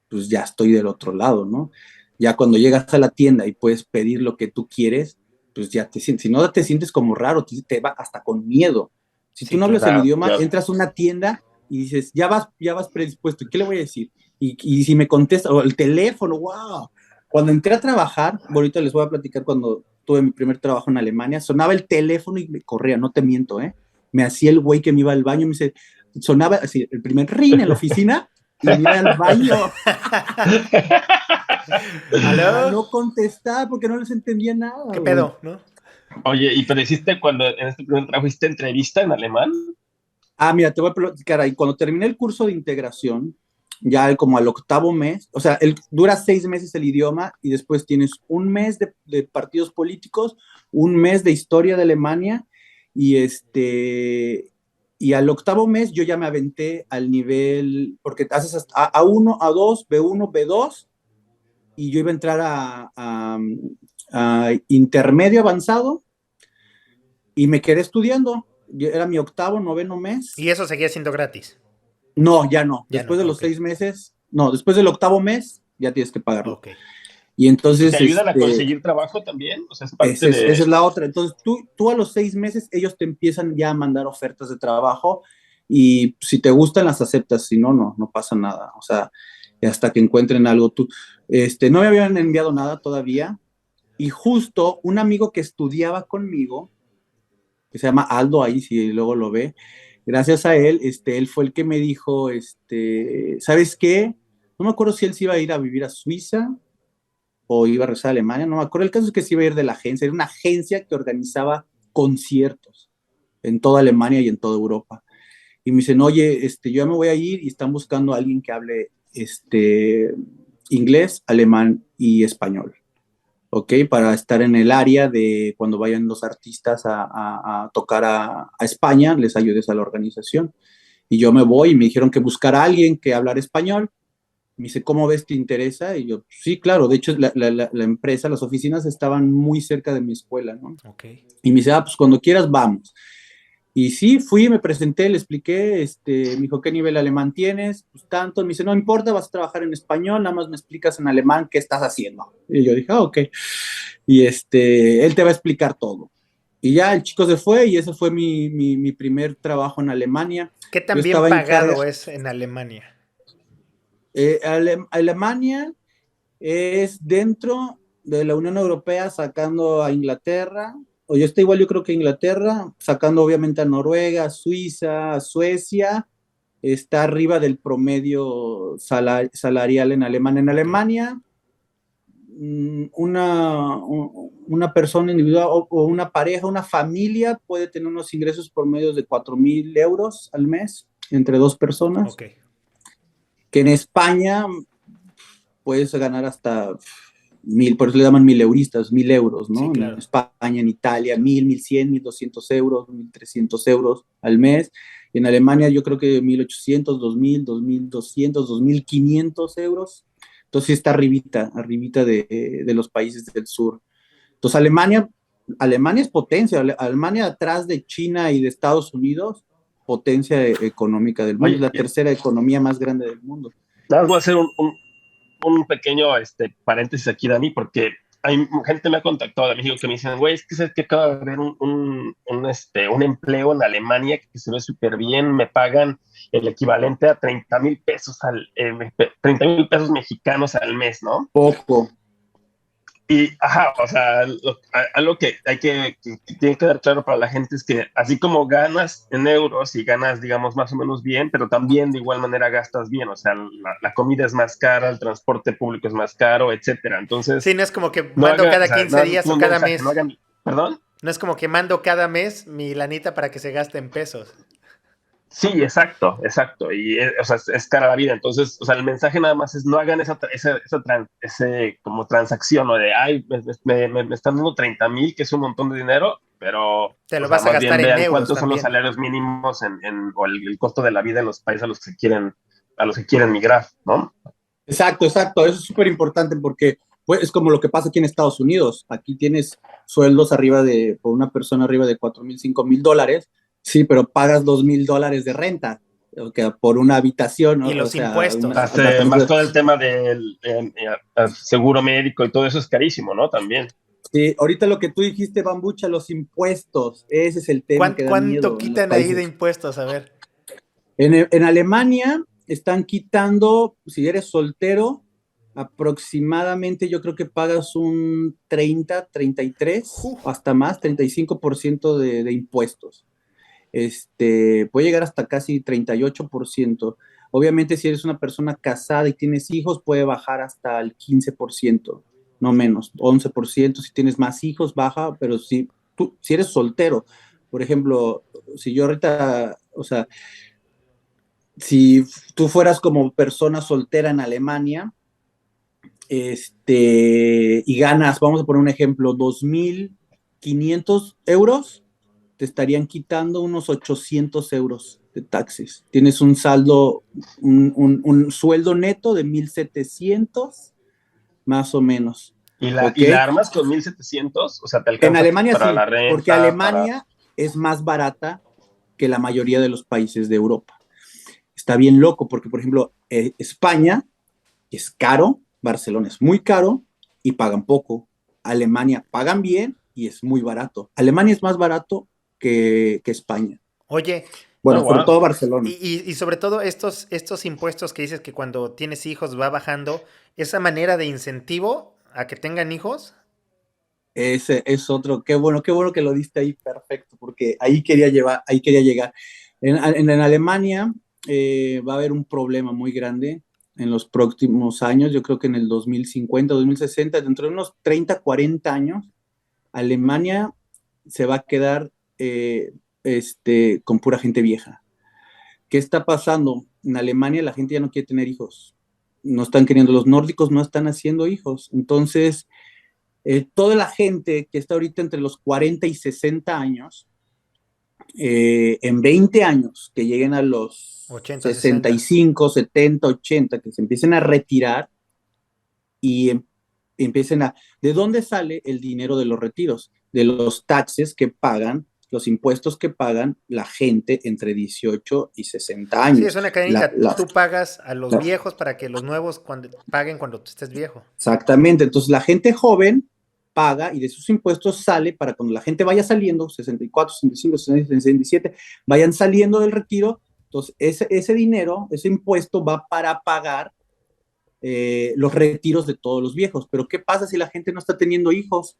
pues ya estoy del otro lado, ¿no? Ya cuando llegas a la tienda y puedes pedir lo que tú quieres, pues ya te sientes, si no te sientes como raro, te va hasta con miedo. Si tú no hablas el idioma, entras a una tienda y dices, ya vas predispuesto, ¿y qué le voy a decir? Y si me contesta, o el teléfono, wow. Cuando entré a trabajar, ahorita les voy a platicar cuando tuve mi primer trabajo en Alemania, sonaba el teléfono y me corría, no te miento, me hacía el güey que me iba al baño, me dice, sonaba así, el primer ring en la oficina, y me iba al baño. ¿Aló? No contestaba porque no les entendía nada. ¿Qué pedo, no? Oye, ¿y pero hiciste cuando en este primer trabajo hiciste entrevista en alemán? Mira, te voy a platicar ahí. Cuando terminé el curso de integración, ya como al 8º mes, o sea, dura 6 meses el idioma y después tienes un mes de partidos políticos, un mes de historia de Alemania Y al octavo mes yo ya me aventé al nivel, porque haces hasta A1, A2, B1, B2, y yo iba a entrar a intermedio avanzado, y me quedé estudiando. Era mi octavo, noveno mes. ¿Y eso seguía siendo gratis? No, ya no. Ya Después no, de los ok. 6 meses, no, después del octavo mes, ya tienes que pagarlo. Ok. Y ¿Y te entonces, ayudan a conseguir trabajo también? O sea, es parte esa de... es la otra. Entonces, tú a los 6 meses, ellos te empiezan ya a mandar ofertas de trabajo, y si te gustan, las aceptas. Si no, no pasa nada. O sea, hasta que encuentren algo tú. No me habían enviado nada todavía. Y justo un amigo que estudiaba conmigo, que se llama Aldo, ahí si luego lo ve, gracias a él, él fue el que me dijo, ¿sabes qué? No me acuerdo si él se iba a ir a vivir a Suiza o iba a regresar a Alemania, no me acuerdo. El caso es que se iba a ir de la agencia. Era una agencia que organizaba conciertos en toda Alemania y en toda Europa. Y me dicen, oye, yo ya me voy a ir y están buscando a alguien que hable inglés, alemán y español. ¿Ok? Para estar en el área de cuando vayan los artistas a tocar a España, les ayudes a la organización. Y yo me voy y me dijeron que buscara a alguien que hablara español. Me dice, ¿cómo ves? ¿Te interesa? Y yo, sí, claro. De hecho, la empresa, las oficinas estaban muy cerca de mi escuela, ¿no? Ok. Y me dice, pues cuando quieras vamos. Y sí, fui, me presenté, le expliqué, me dijo, ¿qué nivel alemán tienes? Pues tanto. Me dice, no importa, vas a trabajar en español, nada más me explicas en alemán qué estás haciendo. Y yo dije, ok. Y él te va a explicar todo. Y ya el chico se fue, y ese fue mi primer trabajo en Alemania. ¿Qué Yo tan bien estaba pagado es en Alemania? Alemania es dentro de la Unión Europea, sacando a Inglaterra, o yo estoy igual, yo creo que Inglaterra, sacando obviamente a Noruega, Suiza, Suecia, está arriba del promedio salarial en Alemania. En Ok. Alemania, una persona individual o una pareja, una familia puede tener unos ingresos por medio de 4.000 euros al mes entre dos personas, Ok. que en España puedes ganar hasta 1.000, por eso le llaman 1.000euristas, 1.000 euros, Sí, ¿no? En claro. España, en Italia, 1.000, 1.100, 1.200 euros, 1.300 euros al mes. Y en Alemania yo creo que 1.800, 2.000, 2.200, 2.500 euros. Entonces sí está arribita de los países del sur. Entonces Alemania es potencia. Alemania, atrás de China y de Estados Unidos, potencia económica del mundo. Es Oye, la tercera economía más grande del mundo. nada más voy a hacer un pequeño paréntesis aquí, Dani, porque hay gente me ha contactado de México que me dicen, güey, es que sabes que acaba de haber un empleo en Alemania que se ve súper bien, me pagan el equivalente a 30,000 pesos 30,000 pesos mexicanos al mes, ¿no? Poco. Y, ajá, o sea, algo que tiene que dar claro para la gente es que así como ganas en euros y ganas, digamos, más o menos bien, pero también de igual manera gastas bien, o sea, la comida es más cara, el transporte público es más caro, etcétera. Sí, Entonces, no es como que no mando haga, o cada sea, 15 nada más días o un cada mensaje, no mes. hagan, perdón. No es como que mando cada mes mi lanita para que se gaste en pesos. Sí, exacto, exacto. Y o sea, es cara la vida. Entonces, o sea, el mensaje nada más es no hagan ese como transacción, ¿no? De, ay, me están dando 30,000, que es un montón de dinero, pero, Te o lo sea, vas a más bien gastar en vean euros cuántos son los también. salarios mínimos o el costo de la vida en los países a los que quieren migrar, ¿no? Exacto, exacto. Eso es súper importante porque pues, es como lo que pasa aquí en Estados Unidos. Aquí tienes sueldos por una persona arriba de 4.000, 5.000 dólares. Sí, pero pagas 2.000 dólares de renta, o que por una habitación, ¿no? Y O los sea, impuestos. Más todo el tema del seguro médico y todo eso es carísimo, ¿no? También. sí, ahorita lo que tú dijiste, Bambucha, los impuestos, ese es el tema que da ¿Cuánto miedo en los quitan ahí de países. impuestos? A ver. En Alemania están quitando, si eres soltero, aproximadamente yo creo que pagas un 33, Uf, o hasta más, 35% de impuestos. Puede llegar hasta casi 38%. Obviamente, si eres una persona casada y tienes hijos, puede bajar hasta el 15%, no menos, 11%. Si tienes más hijos, baja, pero si eres soltero, por ejemplo, si yo ahorita, o sea, si tú fueras como persona soltera en Alemania, y ganas, vamos a poner un ejemplo, 2.500 euros, te estarían quitando unos 800 euros de taxes. Tienes un saldo, un sueldo neto de 1,700, más o menos. ¿Ok? Y la armas con 1,700, o sea, te En alcanza Alemania para la sí, porque renta, para... Alemania es más barata que la mayoría de los países de Europa. Está bien loco, porque, por ejemplo, España es caro, Barcelona es muy caro y pagan poco. Alemania pagan bien y es muy barato. Alemania es más barato que España. Oye, Oh, Bueno, sobre wow. todo Barcelona. y sobre todo estos impuestos que dices que cuando tienes hijos va bajando, esa manera de incentivo a que tengan hijos. Ese es otro, qué bueno que lo diste ahí, perfecto, porque ahí quería llegar. En Alemania va a haber un problema muy grande en los próximos años, yo creo que en el 2050, 2060, dentro de unos 30, 40 años, Alemania se va a quedar con pura gente vieja. ¿Qué está pasando? En Alemania la gente ya no quiere tener hijos, no están queriendo, los nórdicos no están haciendo hijos, entonces toda la gente que está ahorita entre los 40 y 60 años, en 20 años, que lleguen a los 80, 60. 65, 70, 80, que se empiecen a retirar y empiecen a... ¿De dónde sale el dinero de los retiros? De los taxes que pagan, los impuestos que pagan la gente entre 18 y 60 Sí, es años. una cadenita. Tú pagas a los viejos para que los nuevos paguen cuando tú estés viejo. Exactamente, entonces la gente joven paga y de sus impuestos sale para cuando la gente vaya saliendo, 64, 65, 67, vayan saliendo del retiro, entonces ese dinero, ese impuesto va para pagar los retiros de todos los viejos. Pero ¿qué pasa si la gente no está teniendo hijos?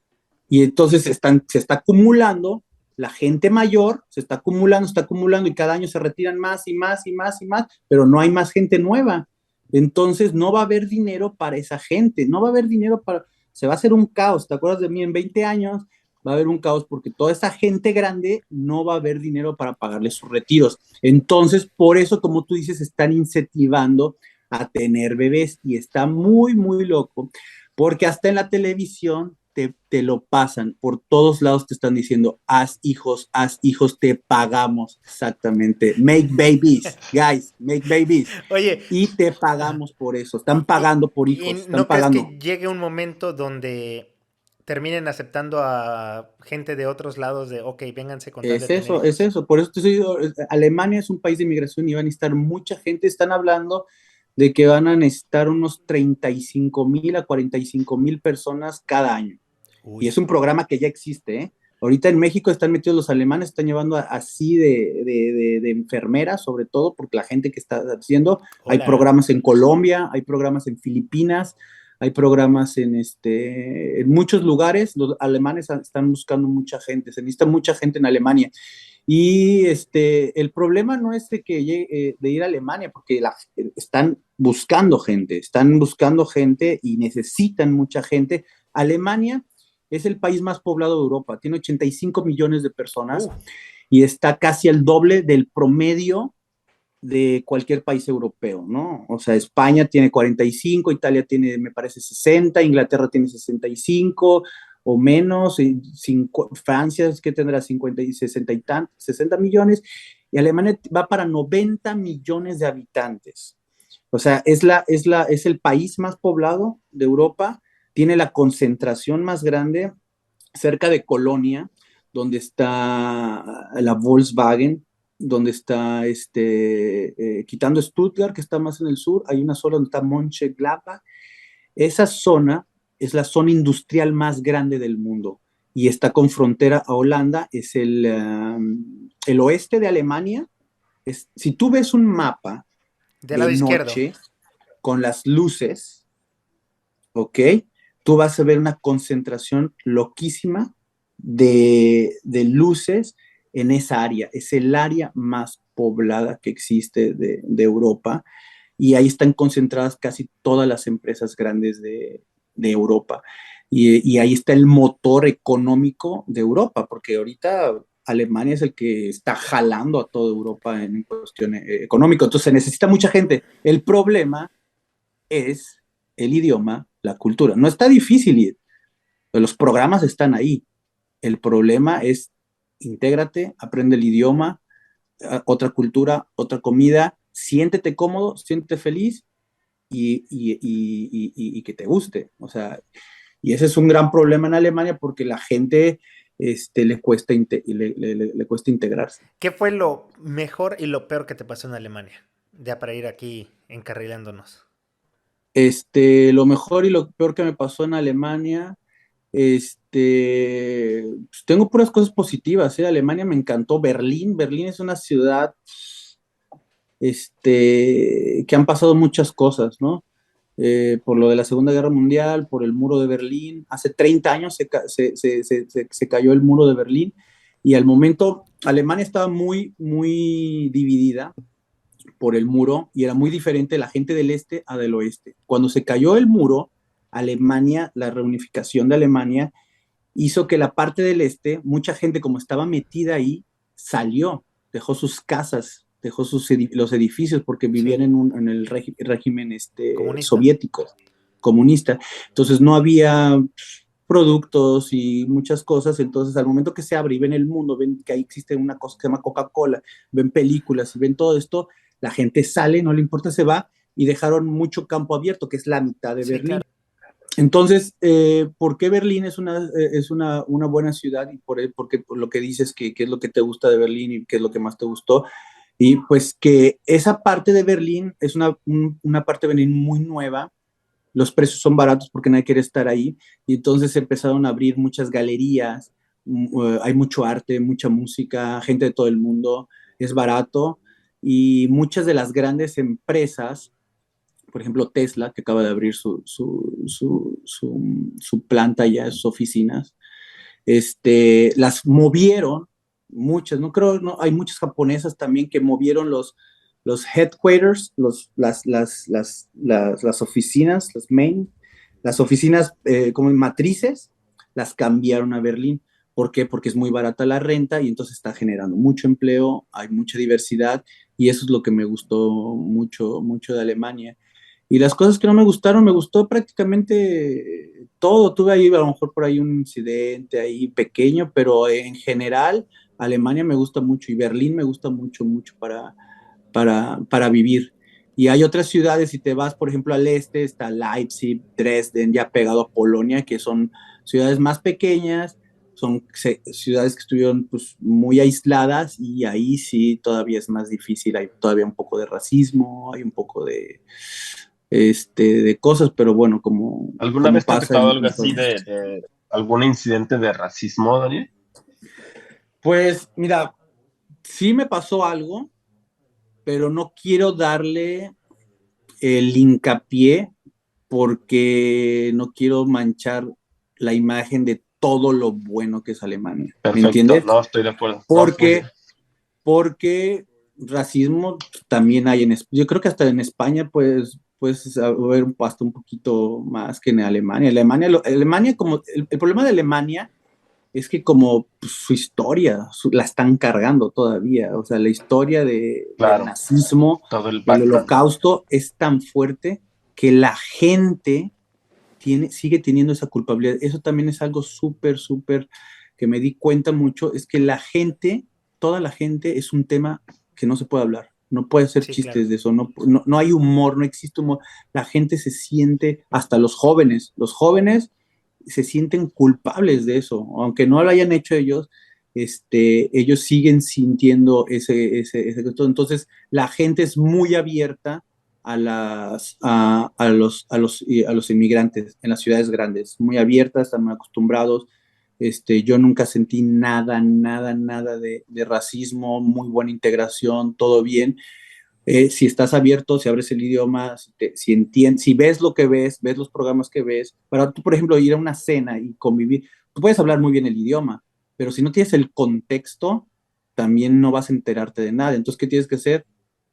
Y entonces se está acumulando, la gente mayor se está acumulando y cada año se retiran más y más y más y más, pero no hay más gente nueva. Entonces no va a haber dinero para esa gente, no va a haber dinero para, se va a hacer un caos. ¿Te acuerdas de mí? En 20 años va a haber un caos porque toda esa gente grande no va a haber dinero para pagarle sus retiros. Entonces, por eso, como tú dices, están incentivando a tener bebés y está muy, muy loco, porque hasta en la televisión te lo pasan, por todos lados te están diciendo, haz hijos, te pagamos, exactamente, make babies, guys, make babies, Oye, y te pagamos por eso, están pagando por y hijos, están ¿no crees pagando. que llegue un momento donde terminen aceptando a gente de otros lados de, ok, vénganse con tal de tener Es hijos? eso, por eso te estoy diciendo, Alemania es un país de inmigración y van a necesitar mucha gente, están hablando de que van a necesitar unos 35,000 a 45,000 personas cada año. Y Uy, es un programa que ya existe, ¿eh? Ahorita en México están metidos los alemanes, están llevando así de enfermeras, sobre todo, porque la gente que está haciendo, hay hola. programas en Colombia, hay programas en Filipinas, hay programas en muchos lugares, los alemanes están buscando mucha gente, se necesita mucha gente en Alemania. Y el problema no es de que de ir a Alemania, porque están buscando gente y necesitan mucha gente. Alemania es el país más poblado de Europa, tiene 85 millones de personas Uh, y está casi al doble del promedio de cualquier país europeo, ¿no? O sea, España tiene 45, Italia tiene, me parece, 60, Inglaterra tiene 65 o menos, Francia es que tendrá 50 y 60 y 60 millones, y Alemania va para 90 millones de habitantes. O sea, es el país más poblado de Europa, tiene la concentración más grande cerca de Colonia, donde está la Volkswagen, donde está quitando Stuttgart, que está más en el sur, hay una zona donde está Mönchengladbach. Esa zona es la zona industrial más grande del mundo y está con frontera a Holanda, es el oeste de Alemania. Si tú ves un mapa del de lado izquierdo. noche con las luces, ¿ok? Tú vas a ver una concentración loquísima de luces en esa área. Es el área más poblada que existe de Europa y ahí están concentradas casi todas las empresas grandes de Europa. Y ahí está el motor económico de Europa, porque ahorita Alemania es el que está jalando a toda Europa en cuestión económica. Entonces se necesita mucha gente. El problema es el idioma, la cultura. No está difícil ir, los programas están ahí. El problema es intégrate, aprende el idioma, otra cultura, otra comida, siéntete cómodo, siéntete feliz y que te guste. O sea, y ese es un gran problema en Alemania porque la gente le cuesta, le cuesta integrarse. ¿Qué fue lo mejor y lo peor que te pasó en Alemania? Ya para ir aquí encarrilándonos. Lo mejor y lo peor que me pasó en Alemania, pues tengo puras cosas positivas, ¿eh? Alemania me encantó. Berlín es una ciudad, que han pasado muchas cosas, ¿no? Por lo de la Segunda Guerra Mundial, por el muro de Berlín. Hace 30 años se cayó el muro de Berlín y al momento Alemania estaba muy, muy dividida por el muro y era muy diferente la gente del este a del oeste. Cuando se cayó el muro, Alemania, la reunificación de Alemania, hizo que la parte del este, mucha gente como estaba metida ahí, salió, dejó sus casas, dejó los edificios porque vivían Sí. en el régimen Comunista. soviético, comunista. Entonces no había productos y muchas cosas, entonces al momento que se abre y ven el mundo, ven que ahí existe una cosa que se llama Coca-Cola, ven películas y ven todo esto, la gente sale, no le importa, se va y dejaron mucho campo abierto, que es la mitad de Sí, Berlín. claro. Entonces, ¿por qué Berlín es una buena ciudad? Y por lo que dices, qué es lo que te gusta de Berlín y qué es lo que más te gustó. Y pues que esa parte de Berlín es una parte de Berlín muy nueva, los precios son baratos porque nadie quiere estar ahí, y entonces empezaron a abrir muchas galerías, hay mucho arte, mucha música, gente de todo el mundo, es barato, y muchas de las grandes empresas, por ejemplo Tesla, que acaba de abrir su planta ya, sus oficinas, las movieron, muchas, no creo, no, hay muchas japonesas también que movieron los headquarters, las oficinas, las oficinas como matrices, las cambiaron a Berlín. ¿Por qué? Porque es muy barata la renta y entonces está generando mucho empleo, hay mucha diversidad y eso es lo que me gustó mucho, mucho de Alemania. Y las cosas que no me gustaron, me gustó prácticamente todo. Tuve ahí a lo mejor por ahí un incidente ahí pequeño, pero en general Alemania me gusta mucho y Berlín me gusta mucho, mucho para vivir. Y hay otras ciudades, si te vas, por ejemplo, al este, está Leipzig, Dresden, ya pegado a Polonia, que son ciudades más pequeñas, son ciudades que estuvieron pues, muy aisladas y ahí sí todavía es más difícil, hay todavía un poco de racismo, hay un poco de cosas, pero bueno, ¿Alguna como vez te ha pasa tocado en algo así de algún incidente de racismo, Daniel? Pues mira, sí me pasó algo, pero no quiero darle el hincapié porque no quiero manchar la imagen de todo lo bueno que es Alemania. ¿Me Perfecto, entiendes? no, estoy de acuerdo. No, muy bien. Porque racismo también hay yo creo que hasta en España pues haber hasta un poquito más que en Alemania. Alemania como el problema de Alemania es que como pues, su historia la están cargando todavía, o sea, la historia del Claro, nazismo, todo el del background. holocausto es tan fuerte que la gente sigue teniendo esa culpabilidad. Eso también es algo súper, súper que me di cuenta mucho, es que la gente, toda la gente es un tema que no se puede hablar. No puede hacer Sí, claro. chistes de eso, no hay humor, no existe humor. La gente se siente, hasta los jóvenes se sienten culpables de eso, aunque no lo hayan hecho ellos, ellos siguen sintiendo ese. Entonces, la gente es muy abierta a los inmigrantes en las ciudades grandes, muy abiertas, están muy acostumbrados. Yo nunca sentí nada, nada, nada de racismo, muy buena integración, todo bien. Si estás abierto, si abres el idioma, si entiendes, si ves lo que ves los programas que ves, para tú, por ejemplo, ir a una cena y convivir, tú puedes hablar muy bien el idioma, pero si no tienes el contexto, también no vas a enterarte de nada. Entonces, ¿qué tienes que hacer?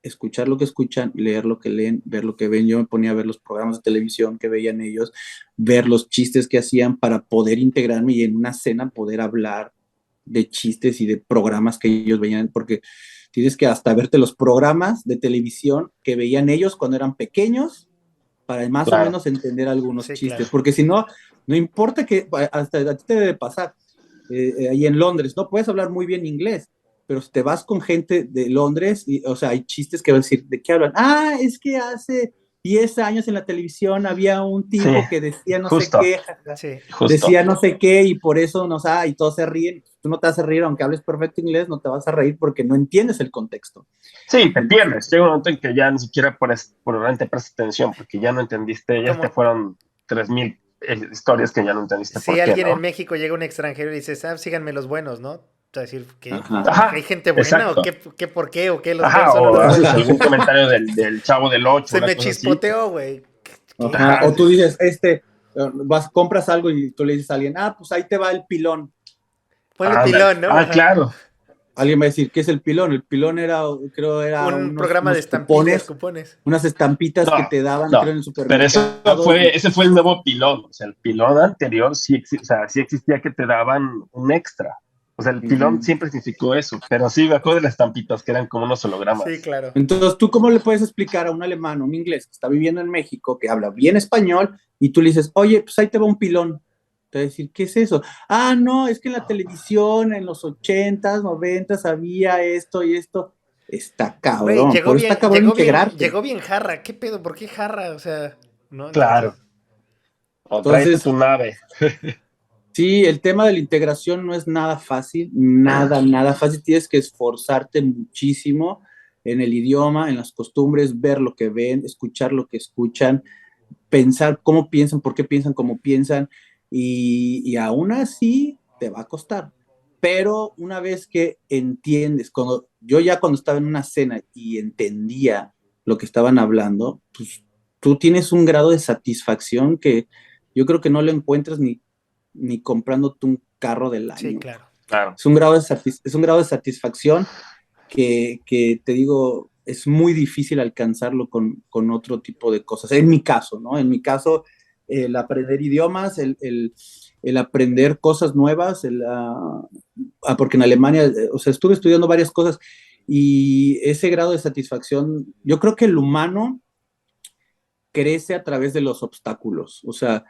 Escuchar lo que escuchan, leer lo que leen, ver lo que ven. Yo me ponía a ver los programas de televisión que veían ellos, ver los chistes que hacían para poder integrarme y en una cena poder hablar de chistes y de programas que ellos veían, porque tienes que hasta verte los programas de televisión que veían ellos cuando eran pequeños para más o Claro. menos entender algunos Sí, claro. chistes, porque si no, no importa que hasta a ti te debe pasar. ahí en Londres, no puedes hablar muy bien inglés, pero si te vas con gente de Londres, o sea, hay chistes que van a decir, ¿de qué hablan? Ah, es que hace 10 años en la televisión había un Sí, tipo que decía no sé justo, qué, Sí. justo. decía no sé qué, y por eso nos, y todos se ríen. Tú no te vas a reír, aunque hables perfecto inglés, no te vas a reír porque no entiendes el contexto. Sí, te pierdes. Llega un momento en que ya ni siquiera probablemente prestas atención porque ya no entendiste, ya te Como fueron 3000 historias que ya no entendiste si por qué, alguien en ¿no? México llega un extranjero y dice, síganme los buenos, ¿no? O sea, decir, ¿qué? Ajá. ¿Hay Ajá, gente buena o exacto. qué por qué? ¿O qué? Los buenos Ajá, solo o los haces buenos. algún comentario del Chavo del Ocho, Se una me cosa así, pues, chispoteó, güey. ¿Qué? Ajá. ajá. O tú dices, compras algo y tú le dices a alguien, pues ahí te va el pilón. Ponle Ándale. pilón, ¿no? Ah, Ajá. claro. Alguien va a decir, ¿qué es el pilón? El pilón creo, era Un programa de unos estampillas, cupones, cupones. unas estampitas que No, te daban, creo, no. en el Pero supermercado. ese fue el nuevo pilón. O sea, el pilón anterior o sea, sí existía que te daban un extra. O sea, el pilón Ujú. siempre significó eso. Pero sí, me acuerdo de las estampitas que eran como unos Sí, hologramas. claro. Entonces, ¿tú cómo le puedes explicar a un alemán, un inglés que está viviendo en México, que habla bien español, y tú le dices, oye, pues ahí te va un pilón? Te va a decir, ¿qué es eso? No, es que en la televisión, en los 80s, 90s, había esto y esto. Está Güey, cabrón, por eso está cabrón integrarte. llegó bien jarra. ¿Qué pedo? ¿Por qué jarra? O sea, ¿no? Entonces, Claro. O tráete tu Entonces, nave. sí, el tema de la integración no es nada fácil, nada, nada fácil. Tienes que esforzarte muchísimo en el idioma, en las costumbres, ver lo que ven, escuchar lo que escuchan, pensar cómo piensan, por qué piensan como piensan, y aún así te va a costar. Pero una vez que entiendes, cuando estaba en una cena y entendía lo que estaban hablando, pues tú tienes un grado de satisfacción que yo creo que no lo encuentras ni comprándote un carro del sí, año. claro. Claro. Es un grado de satisfacción que te digo, es muy difícil alcanzarlo con otro tipo de cosas. En mi caso, ¿no? En mi caso, el aprender idiomas, el aprender cosas nuevas, porque en Alemania, o sea, estuve estudiando varias cosas y ese grado de satisfacción, yo creo que el humano crece a través de los obstáculos. O sea,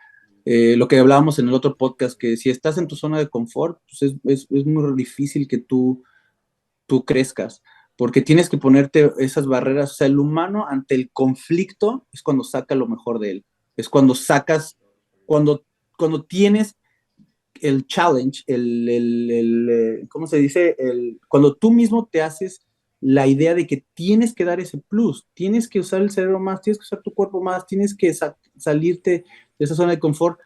lo que hablábamos en el otro podcast, que si estás en tu zona de confort, pues es muy difícil que tú crezcas, porque tienes que ponerte esas barreras. O sea, el humano ante el conflicto es cuando saca lo mejor de él. Es cuando sacas, cuando, cuando tienes el challenge, ¿cómo se dice? Cuando tú mismo te haces la idea de que tienes que dar ese plus, tienes que usar el cerebro más, tienes que usar tu cuerpo más, tienes que salirte de esa zona de confort,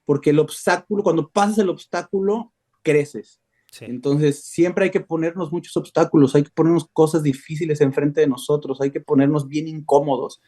porque el obstáculo, cuando pasas el obstáculo, creces. Sí. Entonces, siempre hay que ponernos muchos obstáculos, hay que ponernos cosas difíciles enfrente de nosotros, hay que ponernos bien incómodos,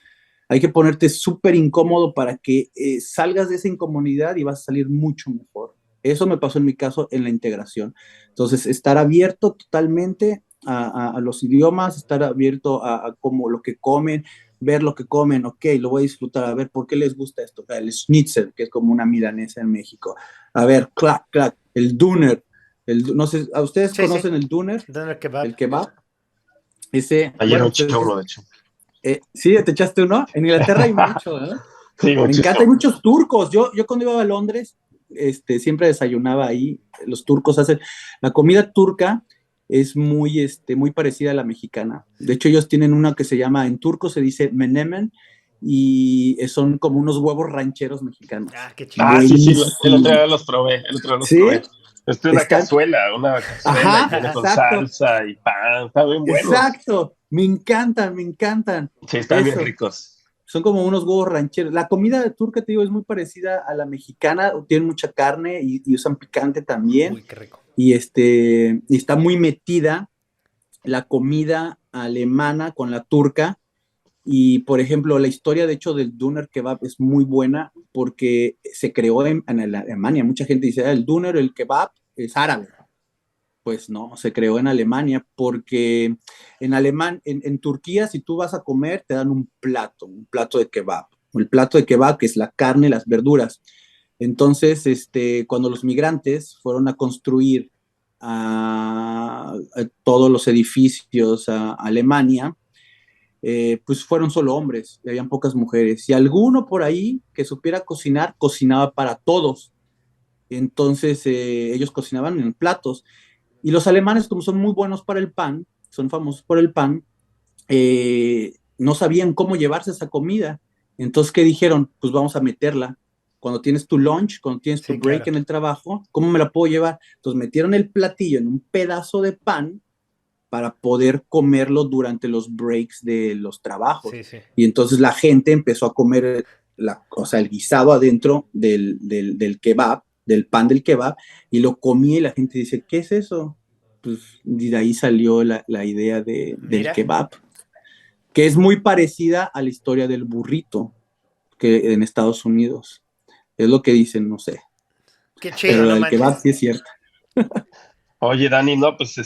hay que ponerte súper incómodo para que salgas de esa incomodidad y vas a salir mucho mejor. Eso me pasó en mi caso en la integración. Entonces, estar abierto totalmente a los idiomas, estar abierto a cómo lo que comen, ver lo que comen, ok, lo voy a disfrutar, a ver, ¿por qué les gusta esto? El schnitzel, que es como una milanesa en México. A ver, clac, clac, el doner, no sé, ¿a ustedes Sí, sí. conocen el doner? Doner kebab. El kebab. Ese, Ayer bueno, un pues chorro, de hecho. sí, te echaste uno. En Inglaterra hay mucho, ¿no? Sí, Me encanta, hay muchísimo. muchos turcos. Yo cuando iba a Londres, siempre desayunaba ahí. Los turcos hacen, la comida turca es muy parecida a la mexicana. De hecho, ellos tienen una que se llama, en turco se dice menemen, y son como unos huevos rancheros mexicanos. Ah, qué chido. Ah, sí, sí, el otro Buenísimo. día los probé, el otro día los Sí, probé. Esto es están, una cazuela y ajá, viene con exacto, salsa y pan, están bien buenos. exacto. Me encantan, me encantan. Sí, están bien Eso. ricos. Son como unos huevos rancheros. La comida turca, te digo, es muy parecida a la mexicana. Tienen mucha carne y usan picante también. Uy, qué rico. Y está muy metida la comida alemana con la turca. Y, por ejemplo, la historia, de hecho, del Doner Kebab es muy buena porque se creó en Alemania. Mucha gente dice, el Doner, el kebab, es árabe. Pues no, se creó en Alemania porque en Turquía, si tú vas a comer, te dan un plato de kebab. El plato de kebab, que es la carne, las verduras. Entonces, cuando los migrantes fueron a construir a todos los edificios a Alemania, pues fueron solo hombres y habían pocas mujeres. Y alguno por ahí que supiera cocinar, cocinaba para todos. Entonces ellos cocinaban en platos. Y los alemanes, como son muy buenos para el pan, son famosos por el pan, no sabían cómo llevarse esa comida. Entonces, ¿qué dijeron? Pues vamos a meterla. Cuando tienes tu lunch, cuando tienes tu Sí, break claro. en el trabajo, ¿cómo me la puedo llevar? Entonces metieron el platillo en un pedazo de pan para poder comerlo durante los breaks de los trabajos. Sí, sí. Y entonces la gente empezó a comer o sea, el guisado adentro del kebab, del pan del kebab, y lo comía y la gente dice, ¿qué es eso? Pues de ahí salió la idea del Mira, kebab, que es muy parecida a la historia del burrito que en Estados Unidos. Es lo que dicen, no sé. qué Pero chido, la no del kebab manches. sí es cierta. Oye, Dani, no, pues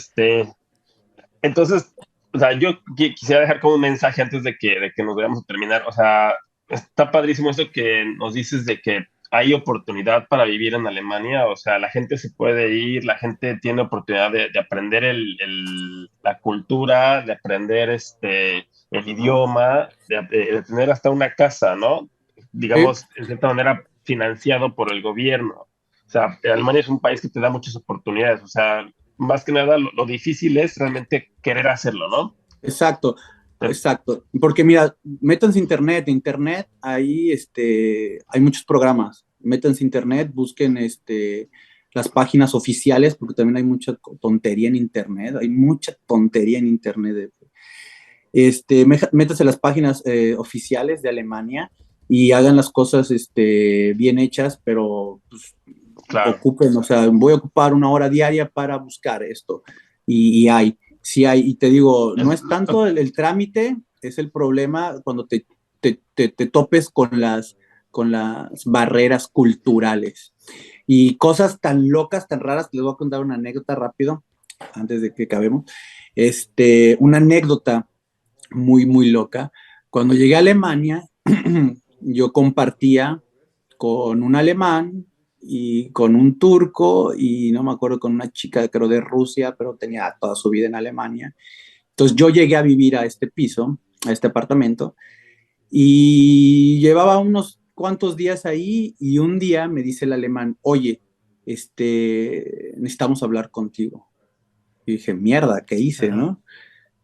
entonces, o sea, yo quisiera dejar como un mensaje antes de que nos vayamos a terminar. O sea, está padrísimo eso que nos dices de que hay oportunidad para vivir en Alemania. O sea, la gente se puede ir, la gente tiene oportunidad de aprender la cultura, de aprender el idioma, de tener hasta una casa, ¿no? Sí, Digamos, en cierta manera, financiado por el gobierno. O sea, Alemania es un país que te da muchas oportunidades. O sea, más que nada lo difícil es realmente querer hacerlo, ¿no? exacto, Eh, exacto. Porque mira, métanse internet, ahí hay muchos programas. Métanse internet, busquen las páginas oficiales, porque también hay mucha tontería en internet, hay mucha tontería en internet. Métanse a las páginas oficiales de Alemania y hagan las cosas bien hechas, pero pues, claro, ocupen, o sea, voy a ocupar una hora diaria para buscar esto. Y hay, sí hay, y te digo, no es tanto el trámite, es el problema cuando te topes con las barreras culturales. Y cosas tan locas, tan raras, les voy a contar una anécdota rápido, antes de que acabemos. Una anécdota muy, muy loca. Cuando llegué a Alemania, yo compartía con un alemán y con un turco y no me acuerdo con una chica, creo de Rusia, pero tenía toda su vida en Alemania. Entonces yo llegué a vivir a este piso, a este apartamento, y llevaba unos cuantos días ahí y un día me dice el alemán, oye, necesitamos hablar contigo. Y dije, mierda, ¿qué hice, Ajá. no?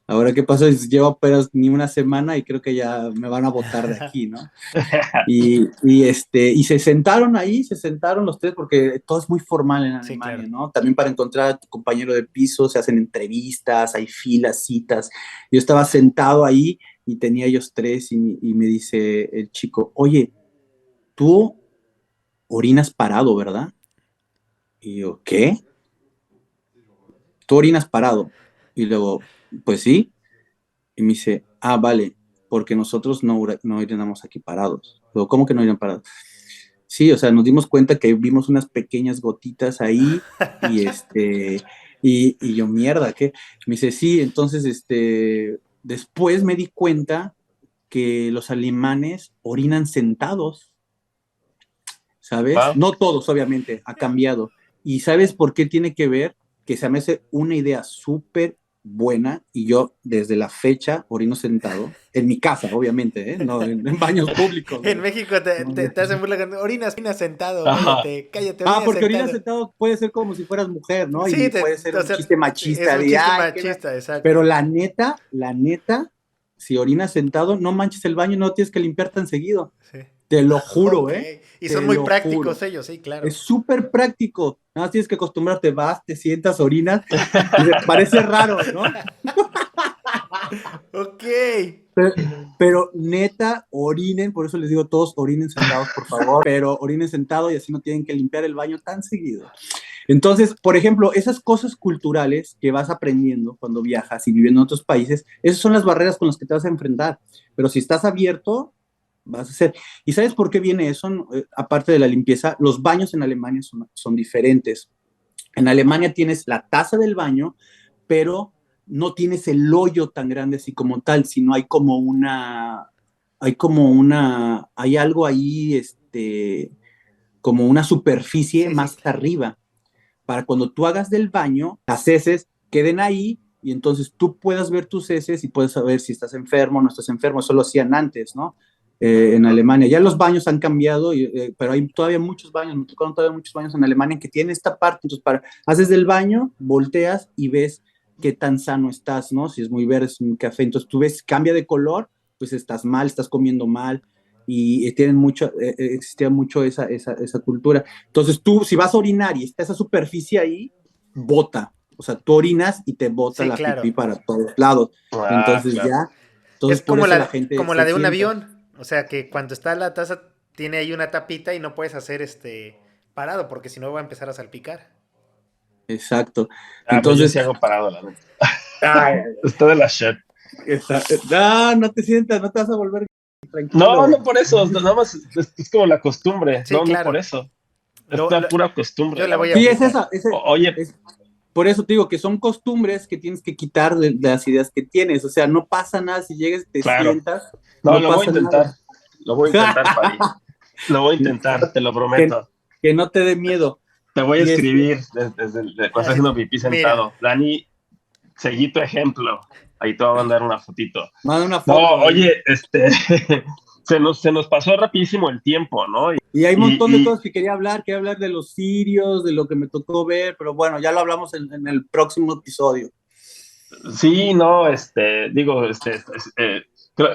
Ahora, ¿qué pasa? Llevo apenas ni una semana y creo que ya me van a botar de aquí, ¿no? Y se sentaron ahí, se sentaron los tres, porque todo es muy formal en Sí, claro. Alemania, ¿no? También para encontrar a tu compañero de piso se hacen entrevistas, hay filas, citas. Yo estaba sentado ahí y tenía ellos tres y me dice el chico, oye, tú orinas parado, ¿verdad? Y yo, ¿qué? ¿Tú orinas parado? Y luego, pues sí. Y me dice, ah, vale, porque nosotros no orinamos aquí parados. Luego, ¿cómo que no orinan parados? Sí, o sea, nos dimos cuenta que vimos unas pequeñas gotitas ahí y y yo, mierda, ¿qué? Me dice, sí, entonces, después me di cuenta que los alemanes orinan sentados, ¿sabes? ¿va? No todos, obviamente, ha cambiado. ¿Y sabes por qué tiene que ver? Que se me hace una idea súper buena y yo desde la fecha orino sentado, en mi casa, obviamente, ¿eh? No en baños públicos, En ¿eh? México te, No, te, te hacen burla con orinas sentado, Ajá. cállate, cállate, ah, orinas porque orina sentado. sentado puede ser como si fueras mujer, ¿no? Sí, Y puede ser o un sea, chiste es machista un de, chiste ay, machista, pero exacto. la neta, si orinas sentado, no manches el baño, no tienes que limpiar tan seguido. Sí. Te lo juro, Ok. ¿eh? Y son Te muy lo prácticos juro. ellos, sí, claro. Es súper práctico. Nada más tienes que acostumbrarte, vas, te sientas, orinas. Y parece raro, ¿no? Ok. Pero, pero neta, orinen, por eso les digo todos orinen sentados, por favor, pero orinen sentado y así no tienen que limpiar el baño tan seguido. Entonces, por ejemplo, esas cosas culturales que vas aprendiendo cuando viajas y viviendo en otros países, esas son las barreras con las que te vas a enfrentar. Pero si estás abierto, vas a hacer. ¿Y sabes por qué viene eso? Aparte de la limpieza, los baños en Alemania son diferentes. En Alemania tienes la taza del baño, pero no tienes el hoyo tan grande así como tal, sino hay algo ahí, como una superficie Sí, sí. más arriba, para cuando tú hagas del baño, las heces queden ahí y entonces tú puedas ver tus heces y puedes saber si estás enfermo o no estás enfermo. Eso lo hacían antes, ¿no? en Alemania. Ya los baños han cambiado, pero hay todavía muchos baños, me tocaron todavía muchos baños en Alemania que tienen esta parte, entonces haces del baño, volteas y ves qué tan sano estás, ¿no? Si es muy verde, es muy café, entonces tú ves, cambia de color, pues estás mal, estás comiendo mal, y tienen mucho, existía mucho esa cultura. Entonces tú, si vas a orinar y está esa superficie ahí, bota, o sea, tú orinas y te bota Sí, la claro. pipí para todos lados. Entonces claro. ya, entonces Es como por eso la, gente como se la de un sienta. avión. O sea, que cuando está la taza tiene ahí una tapita y no puedes hacer parado, porque si no va a empezar a salpicar. Exacto. Pues yo Entonces, sí hago parado, la neta. ay, Está de la shit. no te sientas, no te vas a volver tranquilo. No por eso, nada más es como la costumbre, Sí, no claro. por eso. Es Lo- la lo- pura costumbre, yo la la voy a verdad. Sí, es aplicar. esa. Oye, Por eso te digo que son costumbres que tienes que quitar de las ideas que tienes. O sea, no pasa nada si llegas y te claro. sientas, No, no lo voy a pasa intentar. nada. Lo voy a intentar, Pari. Lo voy a intentar, te lo que, prometo. que no te dé miedo. Te voy a Y escribir desde cuando estás Así, haciendo pipí mira, sentado. Dani, seguí tu ejemplo. Ahí te voy a mandar una fotito. manda una No, foto ahí. oye, se nos pasó rapidísimo el tiempo, ¿no? Y hay un montón de Y cosas que quería hablar de los sirios, de lo que me tocó ver, pero bueno, ya lo hablamos en el próximo episodio. sí, no, digo,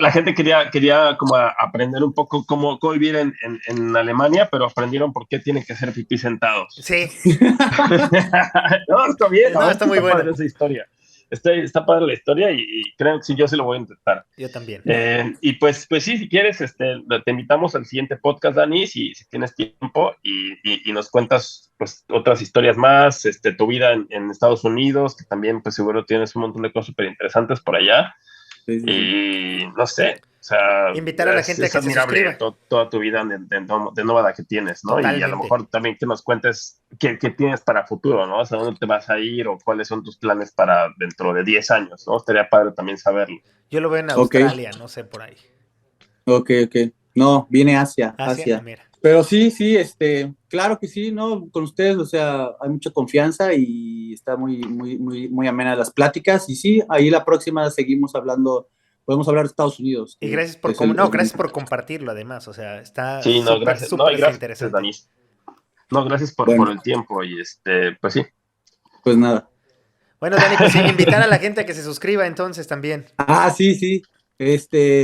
la gente quería como aprender un poco cómo vivir en Alemania, pero aprendieron por qué tienen que hacer pipí sentados. sí. No, está bien, No, está muy bueno. padre esa historia. Está padre la historia y creo que sí, yo sí lo voy a intentar. Yo también. Y pues sí, si quieres, te invitamos al siguiente podcast, Dani, si tienes tiempo y nos cuentas pues otras historias más, tu vida en Estados Unidos, que también pues seguro tienes un montón de cosas súper interesantes por allá. Sí. Y no sé, o sea, Invitar a la gente a que se admirable suscriba. toda tu vida de nómada que tienes, ¿no? Y a lo Totalmente. mejor también que nos cuentes qué tienes para futuro, ¿no? O sea, dónde te vas a ir o cuáles son tus planes para dentro de 10 años, ¿no? Estaría padre también saberlo. Yo lo veo en Ok. Australia, no sé, por ahí. Ok. No, viene Asia. Mira. Pero sí, claro que sí, ¿no? Con ustedes, o sea, hay mucha confianza y está muy amena las pláticas. Y sí, ahí la próxima seguimos hablando, podemos hablar de Estados Unidos. Y gracias por, gracias por compartirlo, además. O sea, está Sí, no, súper, gracias. súper No, y gracias, interesante. Dani. No, gracias por el tiempo y pues sí. Pues nada. Bueno, Dani, pues sí, invitar a la gente a que se suscriba entonces también. Sí.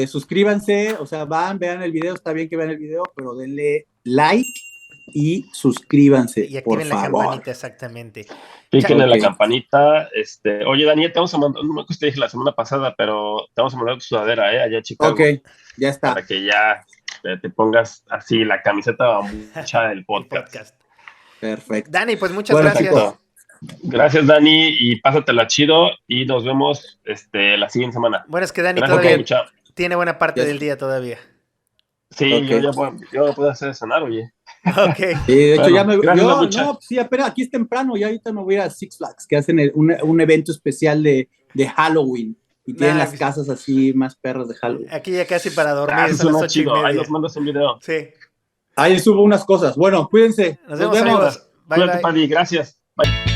Suscríbanse, o sea, vean el video, está bien que vean el video, pero denle like y suscríbanse, Y por activen la favor. campanita, exactamente. Piquen en la campanita. Oye, Daniel, te vamos a mandar, no me acuerdo si te dije la semana pasada, pero te vamos a mandar tu sudadera, allá en Chicago. Ok, ya está. Para que ya te pongas así la camiseta mucha del podcast. Perfecto. Dani, pues muchas gracias. Chicos, gracias, Dani, y pásatela chido y nos vemos la siguiente semana. Bueno, es que Dani Gracias todavía tiene buena parte del día todavía. Sí, yo puedo hacer cenar, oye. Ok. Sí, de hecho, gracias, sí, apenas aquí es temprano, ya ahorita me voy a Six Flags, que hacen un evento especial de Halloween. Y tienen las casas así más perras de Halloween. Aquí ya casi para dormir, son las 8:30. Ahí nos mandas un video. Sí. Ahí subo unas cosas. Bueno, cuídense. Nos vemos. Amigos. Bye. Cuídate, Paddy. Gracias. Bye.